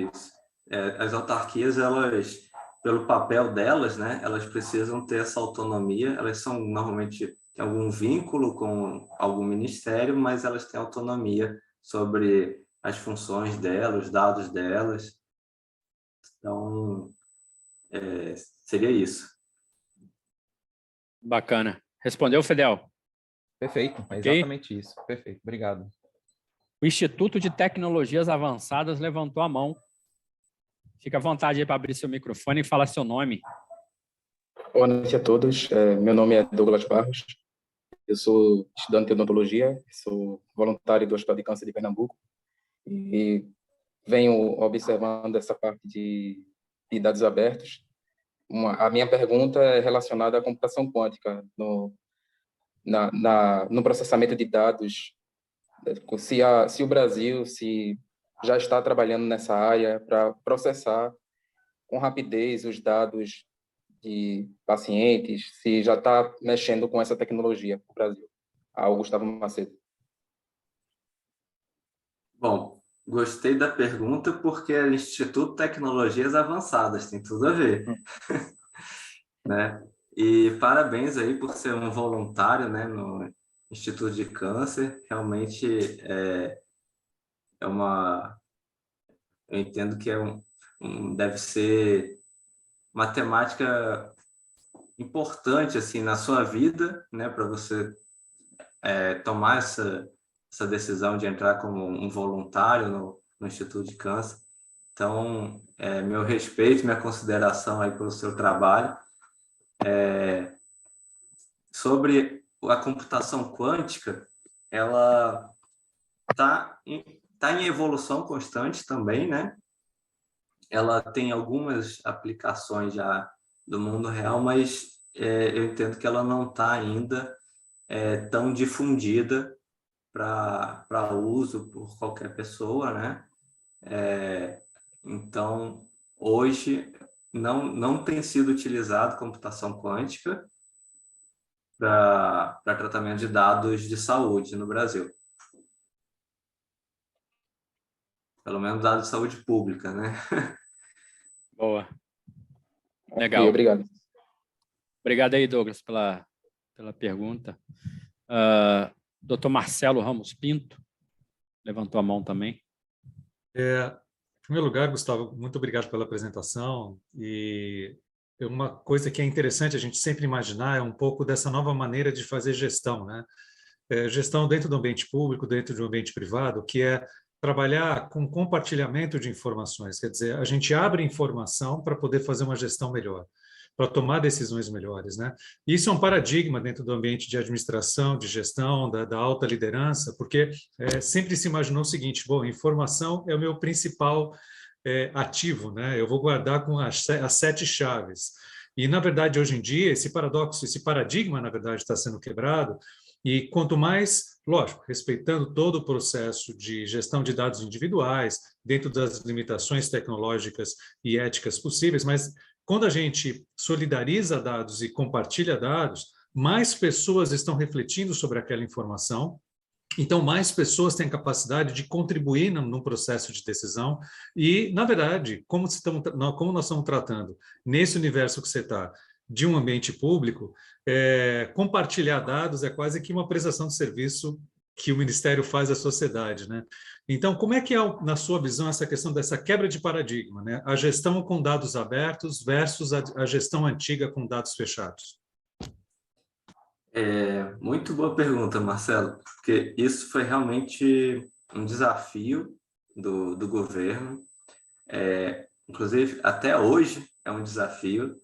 As autarquias, elas, pelo papel delas, né, elas precisam ter essa autonomia. Elas são normalmente têm algum vínculo com algum ministério, mas elas têm autonomia sobre as funções delas, os dados delas. Então, seria isso. Bacana. Respondeu, Fedel? Perfeito, é Okay. exatamente isso. Perfeito, obrigado. O Instituto de Tecnologias Avançadas levantou a mão. Fica à vontade aí para abrir seu microfone e falar seu nome. Boa noite a todos. Meu nome é Douglas Barros. Eu sou estudante de odontologia, sou voluntário do Hospital de Câncer de Pernambuco e venho observando essa parte de dados abertos. A minha pergunta é relacionada à computação quântica no processamento de dados. Se o Brasil já está trabalhando nessa área para processar com rapidez os dados de pacientes, se já está mexendo com essa tecnologia no Brasil. Ao Gustavo Macedo. Bom, gostei da pergunta porque é Instituto de Tecnologias Avançadas, tem tudo a ver. Né? E parabéns aí por ser um voluntário, né, no Instituto de Câncer. Realmente eu entendo que deve ser uma temática importante assim na sua vida, né, para você tomar essa decisão de entrar como um voluntário no Instituto de Câncer. Então, meu respeito, minha consideração aí pelo seu trabalho. Sobre a computação quântica, ela está em evolução constante também, né? Ela tem algumas aplicações já do mundo real, mas eu entendo que ela não está ainda tão difundida para uso por qualquer pessoa, né? Então, hoje, não tem sido utilizado computação quântica para tratamento de dados de saúde no Brasil. pelo menos dados de saúde pública, né? Boa. Legal. Ok, obrigado. Obrigado aí, Douglas, pela pergunta. Dr. Marcelo Ramos Pinto levantou a mão também. Em primeiro lugar, Gustavo, muito obrigado pela apresentação. E uma coisa que é interessante a gente sempre imaginar é um pouco dessa nova maneira de fazer gestão, né? Gestão dentro do ambiente público, dentro do ambiente privado, que é trabalhar com compartilhamento de informações. Quer dizer, a gente abre informação para poder fazer uma gestão melhor, para tomar decisões melhores, né? Isso é um paradigma dentro do ambiente de administração, de gestão, da alta liderança, porque sempre se imaginou o seguinte: bom, informação é o meu principal ativo, né? Eu vou guardar com as 7 chaves. E, na verdade, hoje em dia, esse paradoxo, esse paradigma, na verdade, está sendo quebrado. E quanto mais, lógico, respeitando todo o processo de gestão de dados individuais, dentro das limitações tecnológicas e éticas possíveis, mas quando a gente solidariza dados e compartilha dados, mais pessoas estão refletindo sobre aquela informação. Então, mais pessoas têm capacidade de contribuir no processo de decisão e, na verdade, como nós estamos tratando nesse universo que você está, de um ambiente público, compartilhar dados é quase que uma prestação de serviço que o Ministério faz à sociedade, né? Então, como é que é, na sua visão, essa questão dessa quebra de paradigma, né? A gestão com dados abertos versus a gestão antiga com dados fechados? Muito boa pergunta, Marcelo, porque isso foi realmente um desafio do governo. Inclusive, até hoje é um desafio,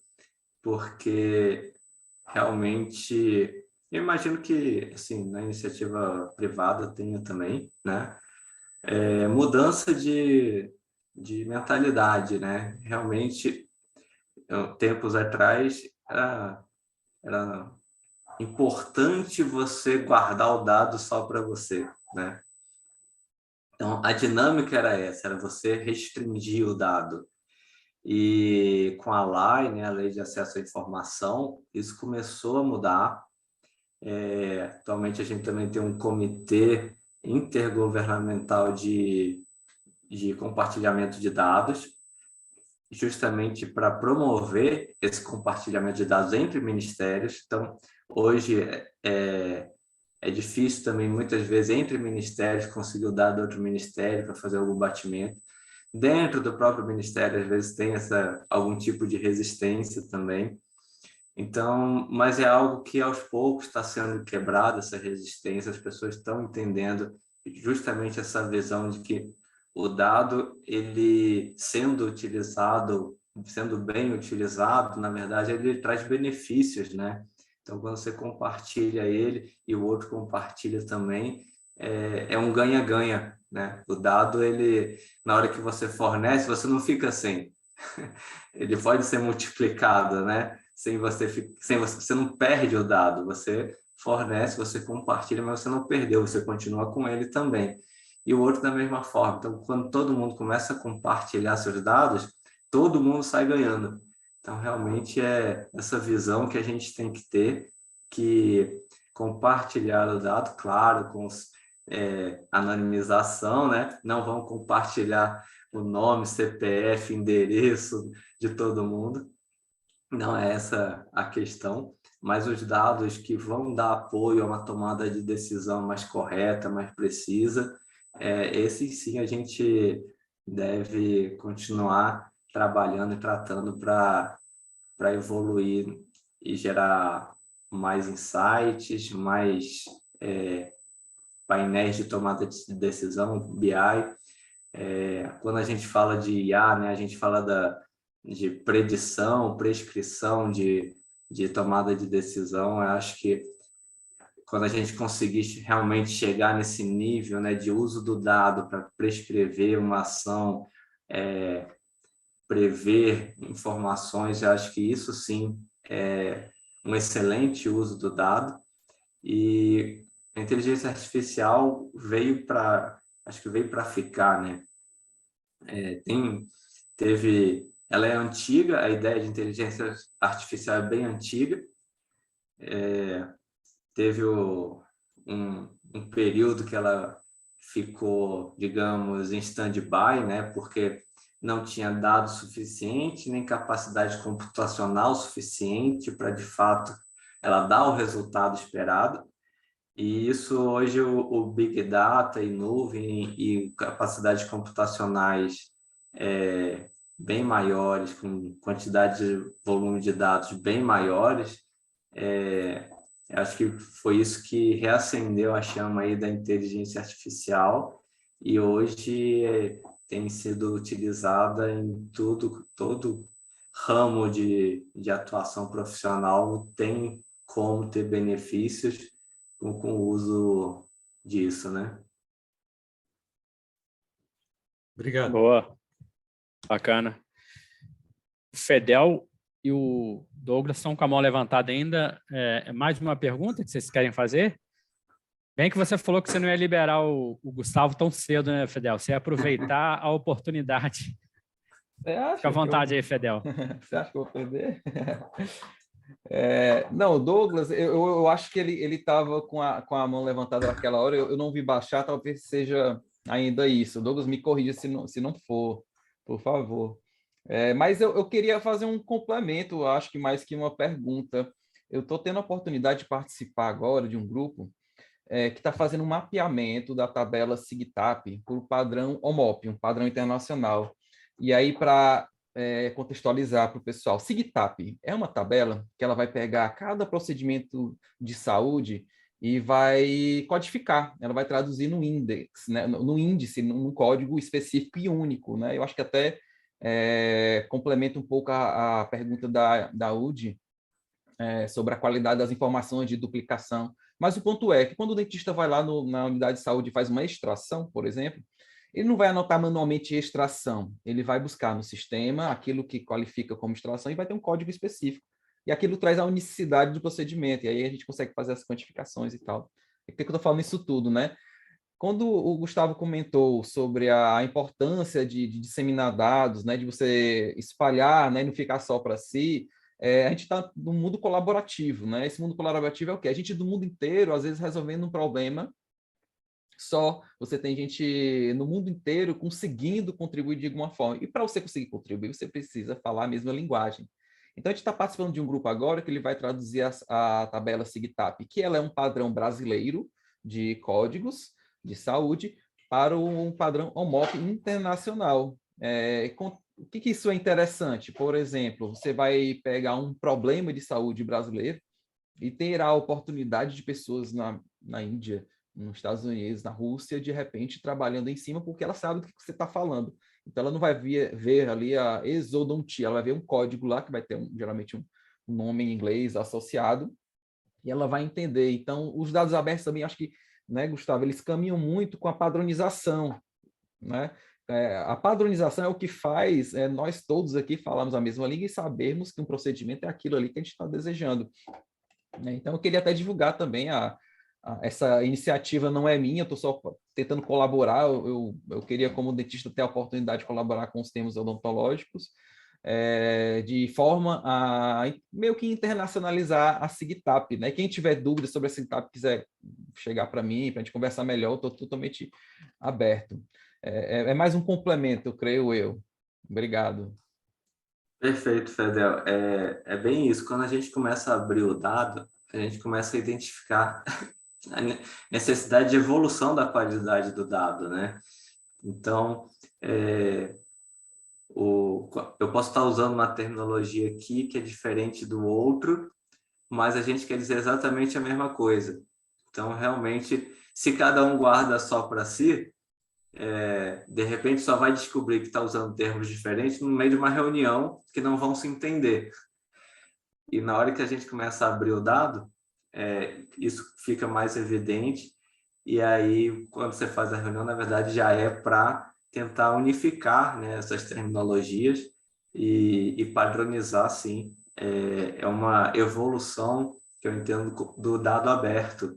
porque realmente eu imagino que, assim, na iniciativa privada tenha também, né? Mudança de mentalidade, né? Realmente, tempos atrás, era importante você guardar o dado só para você, né? Então, a dinâmica era essa, era você restringir o dado. E com a LAI, né, a Lei de Acesso à Informação, isso começou a mudar. Atualmente, a gente também tem um comitê intergovernamental de compartilhamento de dados, justamente para promover esse compartilhamento de dados entre ministérios. Então, hoje é difícil também, muitas vezes, entre ministérios, conseguir o dado de outro ministério para fazer algum batimento. Dentro do próprio ministério, às vezes, tem algum tipo de resistência também. Então, mas é algo que, aos poucos, está sendo quebrado, essa resistência. As pessoas estão entendendo justamente essa visão de que o dado, ele sendo utilizado, sendo bem utilizado, na verdade, ele traz benefícios, né? Então, quando você compartilha ele e o outro compartilha também, é um ganha-ganha, né? O dado, ele, na hora que você fornece, você não fica sem. Ele pode ser multiplicado, né? Você não perde o dado, você fornece, você compartilha, mas você não perdeu, você continua com ele também. E o outro da mesma forma. Então, quando todo mundo começa a compartilhar seus dados, todo mundo sai ganhando. Então, realmente é essa visão que a gente tem que ter, que compartilhar o dado, claro, com anonimização, né? Não vão compartilhar o nome, CPF, endereço de todo mundo. Não é essa a questão, mas os dados que vão dar apoio a uma tomada de decisão mais correta, mais precisa, esses sim a gente deve continuar trabalhando e tratando para evoluir e gerar mais insights, mais painéis de tomada de decisão, BI. Quando a gente fala de IA, né, a gente fala de predição, prescrição de tomada de decisão. Eu acho que quando a gente conseguir realmente chegar nesse nível, né, de uso do dado para prescrever uma ação, prever informações, eu acho que isso sim é um excelente uso do dado. E a inteligência artificial acho que veio para ficar, né? Ela é antiga, a ideia de inteligência artificial é bem antiga. Teve um período que ela ficou, digamos, em stand-by, né? Porque não tinha dado suficiente, nem capacidade computacional suficiente para, de fato, ela dar o resultado esperado. E isso hoje o Big Data e nuvem e capacidades computacionais bem maiores, com quantidade de volume de dados bem maiores, acho que foi isso que reacendeu a chama aí da inteligência artificial e hoje tem sido utilizada em todo ramo de atuação profissional tem como ter benefícios com o uso disso, né? Obrigado. Boa, bacana. O Fedel e o Douglas estão com a mão levantada ainda. Mais uma pergunta que vocês querem fazer? Bem que você falou que você não ia liberar o Gustavo tão cedo, né, Fedel? Você ia aproveitar a oportunidade. Fica à vontade aí, Fedel. Você acha que eu vou perder? Não, o Douglas, eu acho que ele estava com a mão levantada naquela hora, eu não vi baixar, talvez seja ainda isso. O Douglas me corrija se não for, por favor. Mas eu queria fazer um complemento, acho que mais que uma pergunta. Eu estou tendo a oportunidade de participar agora de um grupo que está fazendo um mapeamento da tabela SIGTAP por padrão OMOP, um padrão internacional. E aí, para contextualizar para o pessoal, SIGTAP é uma tabela que ela vai pegar cada procedimento de saúde e vai codificar, ela vai traduzir no índice, né, no índice, num código específico e único, né? Eu acho que até complementa um pouco a pergunta da UD sobre a qualidade das informações de duplicação. Mas o ponto é que quando o dentista vai lá na unidade de saúde e faz uma extração, por exemplo, ele não vai anotar manualmente extração, ele vai buscar no sistema aquilo que qualifica como extração e vai ter um código específico. E aquilo traz a unicidade do procedimento, e aí a gente consegue fazer as quantificações e tal. Por que eu estou falando isso tudo, né? Quando o Gustavo comentou sobre a importância de disseminar dados, né, de você espalhar, né, e não ficar só para si, a gente está num mundo colaborativo, né? Esse mundo colaborativo é o quê? A gente do mundo inteiro, às vezes, resolvendo um problema só. Você tem gente no mundo inteiro conseguindo contribuir de alguma forma. E para você conseguir contribuir, você precisa falar a mesma linguagem. Então, a gente está participando de um grupo agora que ele vai traduzir a tabela SIGTAP, que ela é um padrão brasileiro de códigos de saúde, para um padrão OMOP internacional. O que isso é interessante? Por exemplo, você vai pegar um problema de saúde brasileiro e ter a oportunidade de pessoas na Índia, nos Estados Unidos, na Rússia, de repente trabalhando em cima, porque ela sabe do que você está falando. Então, ela não vai ver ali a exodontia, ela vai ver um código lá, que vai ter geralmente um nome em inglês associado, e ela vai entender. Então, os dados abertos também, acho que, né, Gustavo, eles caminham muito com a padronização, né? A padronização é o que faz nós todos aqui falarmos a mesma língua e sabermos que um procedimento é aquilo ali que a gente está desejando. Então, eu queria até divulgar também essa iniciativa não é minha, eu estou só tentando colaborar, eu queria, como dentista, ter a oportunidade de colaborar com os termos odontológicos, de forma a meio que internacionalizar a SIGTAP, né? Quem tiver dúvidas sobre a SIGTAP, quiser chegar para mim, para a gente conversar melhor, eu estou totalmente aberto. É mais um complemento, eu creio eu. Obrigado. Perfeito, Fedel. É bem isso. Quando a gente começa a abrir o dado, a gente começa a identificar a necessidade de evolução da qualidade do dado, né? Então, eu posso estar usando uma terminologia aqui que é diferente do outro, mas a gente quer dizer exatamente a mesma coisa. Então, realmente, se cada um guarda só para si, de repente só vai descobrir que está usando termos diferentes no meio de uma reunião que não vão se entender. E na hora que a gente começa a abrir o dado, isso fica mais evidente, e aí, quando você faz a reunião, na verdade, já é para tentar unificar, né, essas terminologias e padronizar, sim. É uma evolução que eu entendo do dado aberto.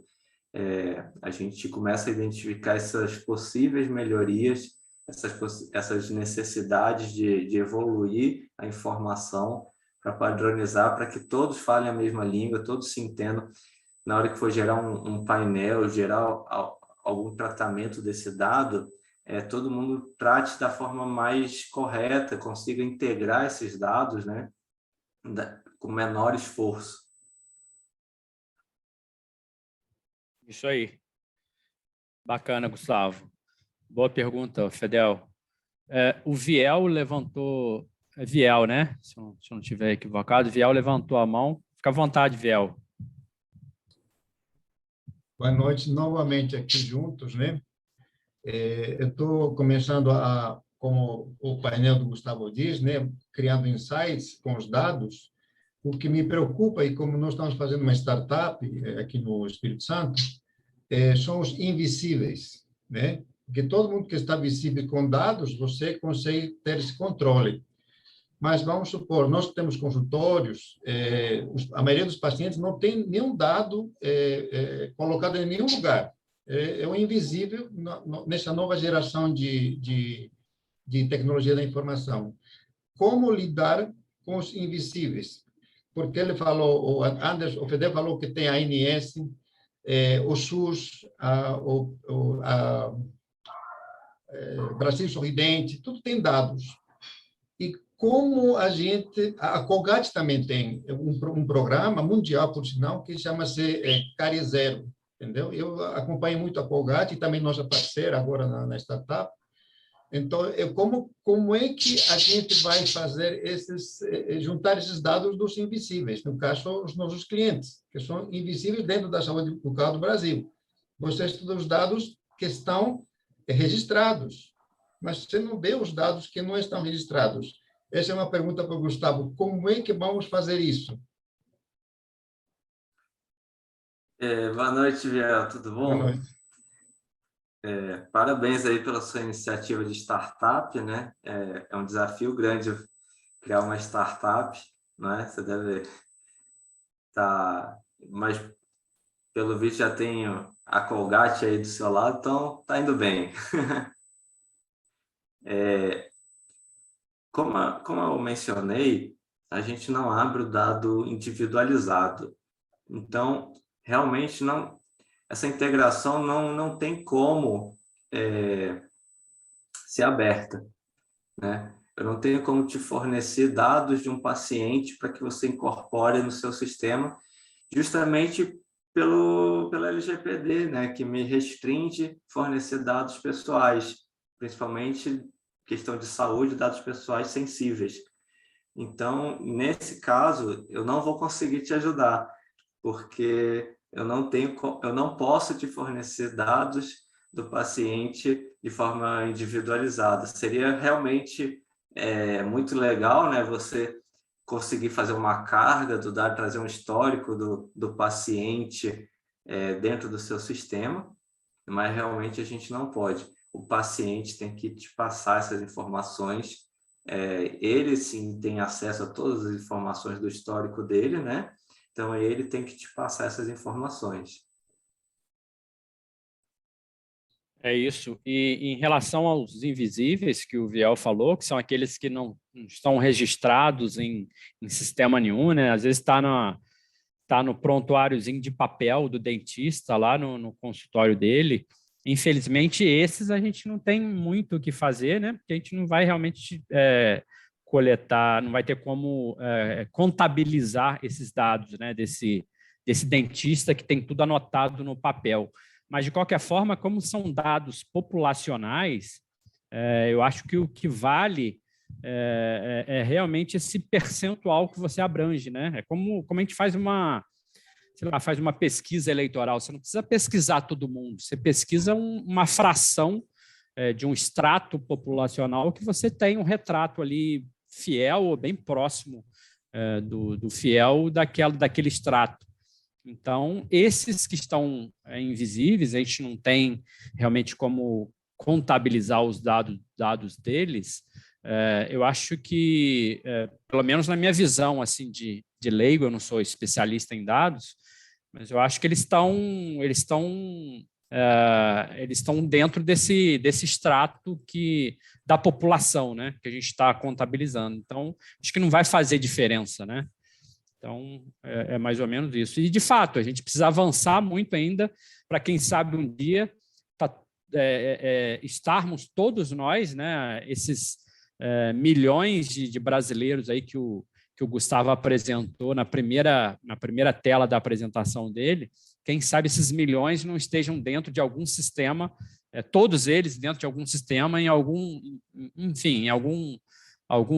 A gente começa a identificar essas possíveis melhorias, essas necessidades de evoluir a informação para padronizar, para que todos falem a mesma língua, todos se entendam. Na hora que for gerar um painel, gerar algum tratamento desse dado, todo mundo trate da forma mais correta, consiga integrar esses dados, né, com menor esforço. Isso aí. Bacana, Gustavo. Boa pergunta, Fedel. O Viel levantou... É Viel, né? Se eu não estiver equivocado. Viel levantou a mão. Fica à vontade, Viel. Boa noite, novamente aqui juntos, né? Eu estou começando como o painel do Gustavo diz, né? Criando insights com os dados. O que me preocupa, e como nós estamos fazendo uma startup aqui no Espírito Santo, são os invisíveis, né? Porque todo mundo que está visível com dados, você consegue ter esse controle. Mas vamos supor, nós temos consultórios, a maioria dos pacientes não tem nenhum dado colocado em nenhum lugar. É o invisível nessa nova geração de tecnologia da informação. Como lidar com os invisíveis? Porque ele falou, o Fedel falou que tem a ANS, o SUS, Brasil Sorridente, tudo tem dados. E como a Colgate também tem um programa mundial, por sinal, que chama-se Cárie Zero, entendeu? Eu acompanho muito a Colgate e também nossa parceira agora na startup. Então, como é que a gente vai fazer juntar esses dados dos invisíveis? No caso, os nossos clientes, que são invisíveis dentro da saúde bucal do Brasil. Você estuda os dados que estão registrados, mas você não vê os dados que não estão registrados. Essa é uma pergunta para o Gustavo. Como é que vamos fazer isso? Boa noite, Viel. Tudo bom? Boa noite. Parabéns aí pela sua iniciativa de startup, né? É um desafio grande criar uma startup, né? Você deve estar... Mas, pelo visto, já tem a Colgate aí do seu lado, então está indo bem. Como eu mencionei, a gente não abre o dado individualizado. Então, realmente, essa integração não tem como ser aberta, né? Eu não tenho como te fornecer dados de um paciente para que você incorpore no seu sistema, justamente pela LGPD, né? Que me restringe fornecer dados pessoais, principalmente questão de saúde, dados pessoais sensíveis. Então, nesse caso, eu não vou conseguir te ajudar, porque eu não posso te fornecer dados do paciente de forma individualizada. Seria realmente muito legal, né, você conseguir fazer uma carga do dado, trazer um histórico do paciente dentro do seu sistema, mas realmente a gente não pode. O paciente tem que te passar essas informações. Ele, sim, tem acesso a todas as informações do histórico dele, né? Então, ele tem que te passar essas informações. É isso. E em relação aos invisíveis que o Viel falou, que são aqueles que não estão registrados em sistema nenhum, né? Às vezes está no prontuáriozinho de papel do dentista lá no consultório dele. Infelizmente, esses a gente não tem muito o que fazer, né? Porque a gente não vai realmente coletar, não vai ter como contabilizar esses dados, né? Desse dentista que tem tudo anotado no papel. Mas, de qualquer forma, como são dados populacionais, eu acho que o que vale é realmente esse percentual que você abrange, né? É como a gente faz faz uma pesquisa eleitoral. Você não precisa pesquisar todo mundo, você pesquisa uma fração de um extrato populacional que você tem um retrato ali fiel ou bem próximo do fiel daquele extrato. Então, esses que estão invisíveis, a gente não tem realmente como contabilizar os dados deles. Eu acho que, pelo menos na minha visão assim, de leigo, eu não sou especialista em dados, mas eu acho que eles estão dentro desse extrato da população, né, que a gente está contabilizando. Então, acho que não vai fazer diferença, né? Então, é mais ou menos isso. E, de fato, a gente precisa avançar muito ainda para, quem sabe, um dia, estarmos todos nós, né, esses milhões de brasileiros aí que o Gustavo apresentou na primeira tela da apresentação dele, quem sabe esses milhões não estejam dentro de algum sistema, todos eles dentro de algum sistema, em algum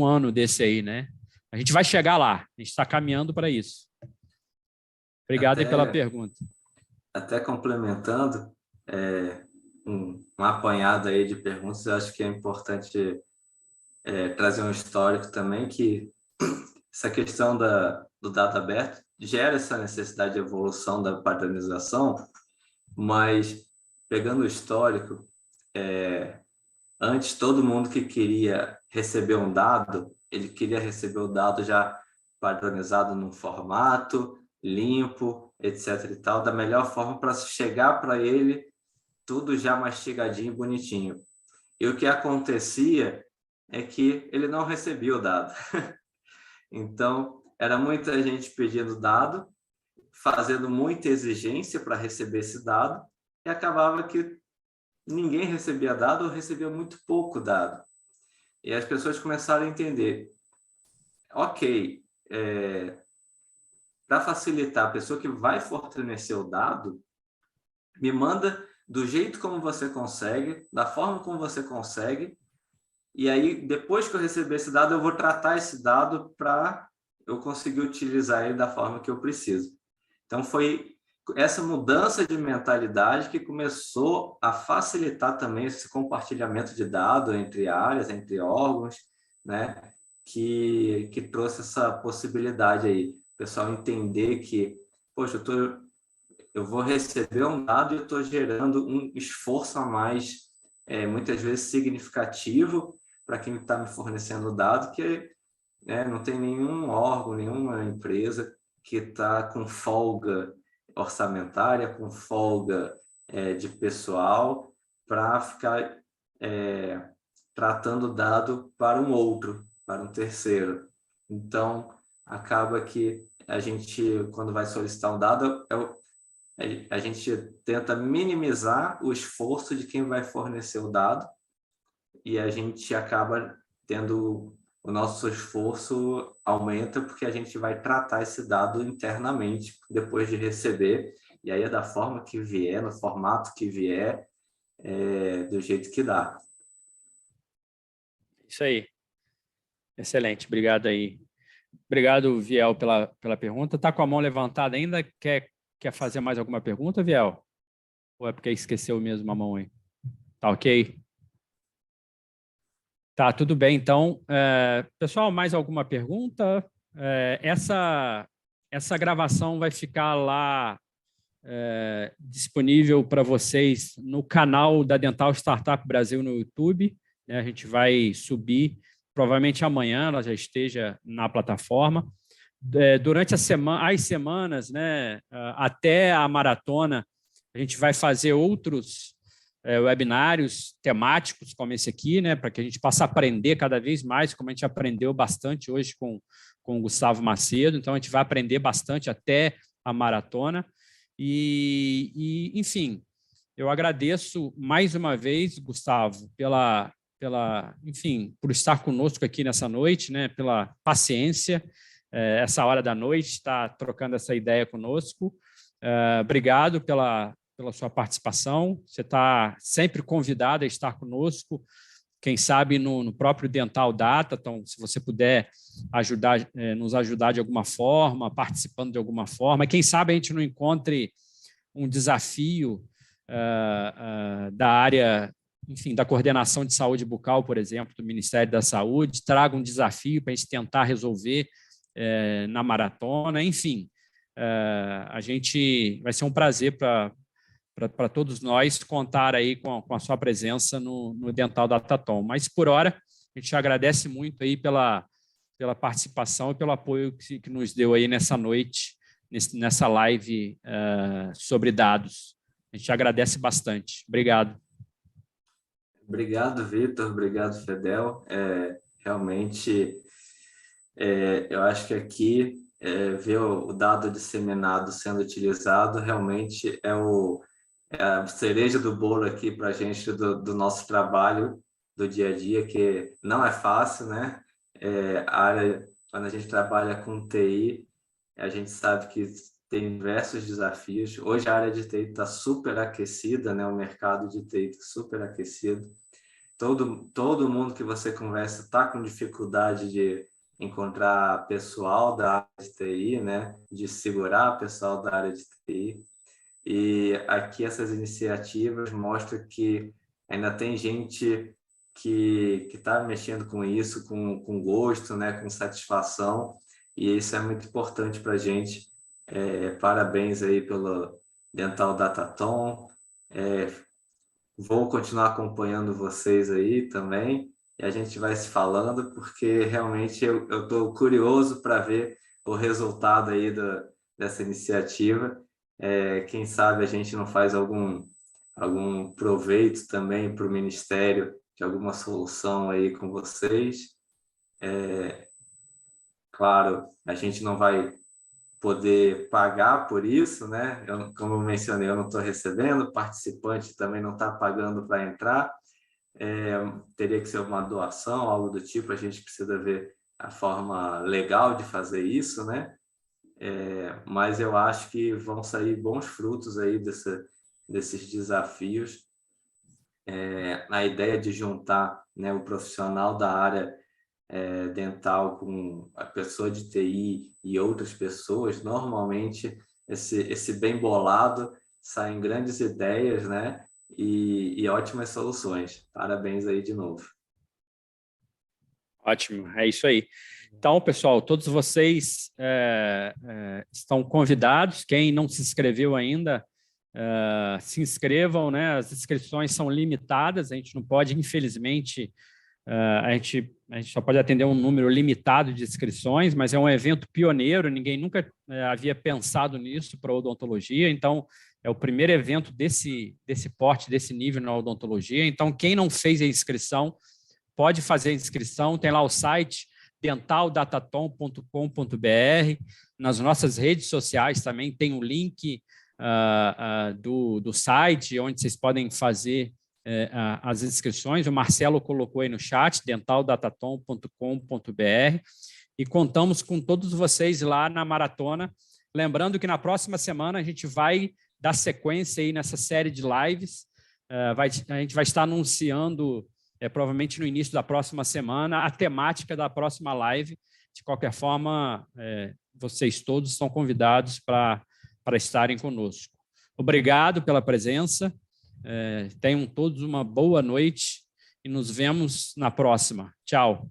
ano desse aí, né? A gente vai chegar lá, a gente está caminhando para isso. Obrigado aí pela pergunta. Até complementando, um apanhado aí de perguntas, eu acho que é importante trazer um histórico também, que essa questão do dado aberto gera essa necessidade de evolução da padronização, mas pegando o histórico, antes todo mundo que queria receber um dado, ele queria receber o dado já padronizado num formato, limpo, etc. e tal, da melhor forma para chegar para ele tudo já mastigadinho e bonitinho. E o que acontecia é que ele não recebia o dado. Então, era muita gente pedindo dado, fazendo muita exigência para receber esse dado, e acabava que ninguém recebia dado ou recebia muito pouco dado. E as pessoas começaram a entender, ok, para facilitar a pessoa que vai fornecer o dado, me manda do jeito como você consegue, da forma como você consegue, e aí, depois que eu receber esse dado, eu vou tratar esse dado para eu conseguir utilizar ele da forma que eu preciso. Então, foi essa mudança de mentalidade que começou a facilitar também esse compartilhamento de dados entre áreas, entre órgãos, né? Que trouxe essa possibilidade aí. O pessoal entender que, poxa, eu vou receber um dado e eu estou gerando um esforço a mais, muitas vezes significativo, para quem está me fornecendo o dado, que não tem nenhum órgão, nenhuma empresa que está com folga orçamentária, com folga de pessoal, para ficar tratando o dado para um outro, para um terceiro. Então, acaba que a gente, quando vai solicitar um dado, a gente tenta minimizar o esforço de quem vai fornecer o dado, e a gente acaba tendo o nosso esforço aumenta porque a gente vai tratar esse dado internamente depois de receber, e aí é da forma que vier, no formato que vier, do jeito que dá. Isso aí. Excelente, obrigado aí. Obrigado, Viel, pela pergunta. Está com a mão levantada ainda? Quer fazer mais alguma pergunta, Viel? Ou é porque esqueceu mesmo a mão aí? Tá ok? Tá, tudo bem. Então, pessoal, mais alguma pergunta? Essa gravação vai ficar lá disponível para vocês no canal da Dental Startup Brasil no YouTube, né? A gente vai subir, provavelmente amanhã ela já esteja na plataforma. Durante as semanas, né, até a maratona, a gente vai fazer outros webinários temáticos como esse aqui, né, para que a gente possa aprender cada vez mais, como a gente aprendeu bastante hoje com o Gustavo Macedo. Então, a gente vai aprender bastante até a maratona. Enfim, eu agradeço mais uma vez, Gustavo, enfim, por estar conosco aqui nessa noite, né, pela paciência, essa hora da noite, estar trocando essa ideia conosco. Obrigado pela sua participação. Você está sempre convidado a estar conosco, quem sabe no próprio Dental Data. Então, se você puder nos ajudar de alguma forma, participando de alguma forma, quem sabe a gente não encontre um desafio da área, enfim, da coordenação de saúde bucal, por exemplo, do Ministério da Saúde, traga um desafio para a gente tentar resolver na maratona. Enfim, a gente vai ser um prazer para todos nós contar aí com a sua presença no Dental Datathon. Mas, por hora, a gente agradece muito aí pela participação e pelo apoio que nos deu aí nessa noite, nessa live sobre dados. A gente agradece bastante. Obrigado. Obrigado, Vitor. Obrigado, Fedel. Realmente, eu acho que aqui, ver o dado disseminado sendo utilizado realmente a cereja do bolo aqui para a gente do nosso trabalho do dia a dia, que não é fácil, né? Quando a gente trabalha com TI, a gente sabe que tem diversos desafios. Hoje a área de TI está super aquecida, né? O mercado de TI está super aquecido. Todo mundo que você conversa está com dificuldade de encontrar pessoal da área de TI, né? De segurar pessoal da área de TI. E aqui essas iniciativas mostram que ainda tem gente que está mexendo com isso, com gosto, né? Com satisfação, e isso é muito importante para a gente. Parabéns aí pelo Dental Datathon. Vou continuar acompanhando vocês aí também, e a gente vai se falando, porque realmente eu estou curioso para ver o resultado aí dessa iniciativa. Quem sabe a gente não faz algum proveito também para o Ministério de alguma solução aí com vocês. Claro, a gente não vai poder pagar por isso, né? Como eu mencionei, eu não estou recebendo, o participante também não está pagando para entrar. Teria que ser uma doação, algo do tipo, a gente precisa ver a forma legal de fazer isso, né? Mas eu acho que vão sair bons frutos aí desses desafios. A ideia de juntar, né, o profissional da área dental com a pessoa de TI e outras pessoas, normalmente esse bem bolado saem grandes ideias, né? E ótimas soluções. Parabéns aí de novo. Ótimo, é isso aí. Então, pessoal, todos vocês estão convidados. Quem não se inscreveu ainda, se inscrevam, né? As inscrições são limitadas, a gente não pode, infelizmente, a gente só pode atender um número limitado de inscrições, mas é um evento pioneiro, ninguém nunca havia pensado nisso para a odontologia, então é o primeiro evento desse porte, desse nível na odontologia. Então, quem não fez a inscrição, pode fazer a inscrição, tem lá o site dentaldatathon.com.br, nas nossas redes sociais também tem o link do site, onde vocês podem fazer as inscrições. O Marcelo colocou aí no chat, dentaldatathon.com.br, e contamos com todos vocês lá na maratona. Lembrando que na próxima semana a gente vai dar sequência aí nessa série de lives. A gente vai estar anunciando, provavelmente no início da próxima semana, a temática da próxima live. De qualquer forma, vocês todos estão convidados para estarem conosco. Obrigado pela presença. Tenham todos uma boa noite e nos vemos na próxima. Tchau.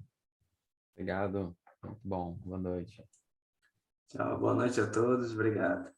Obrigado. Muito bom. Boa noite. Tchau, boa noite a todos. Obrigado.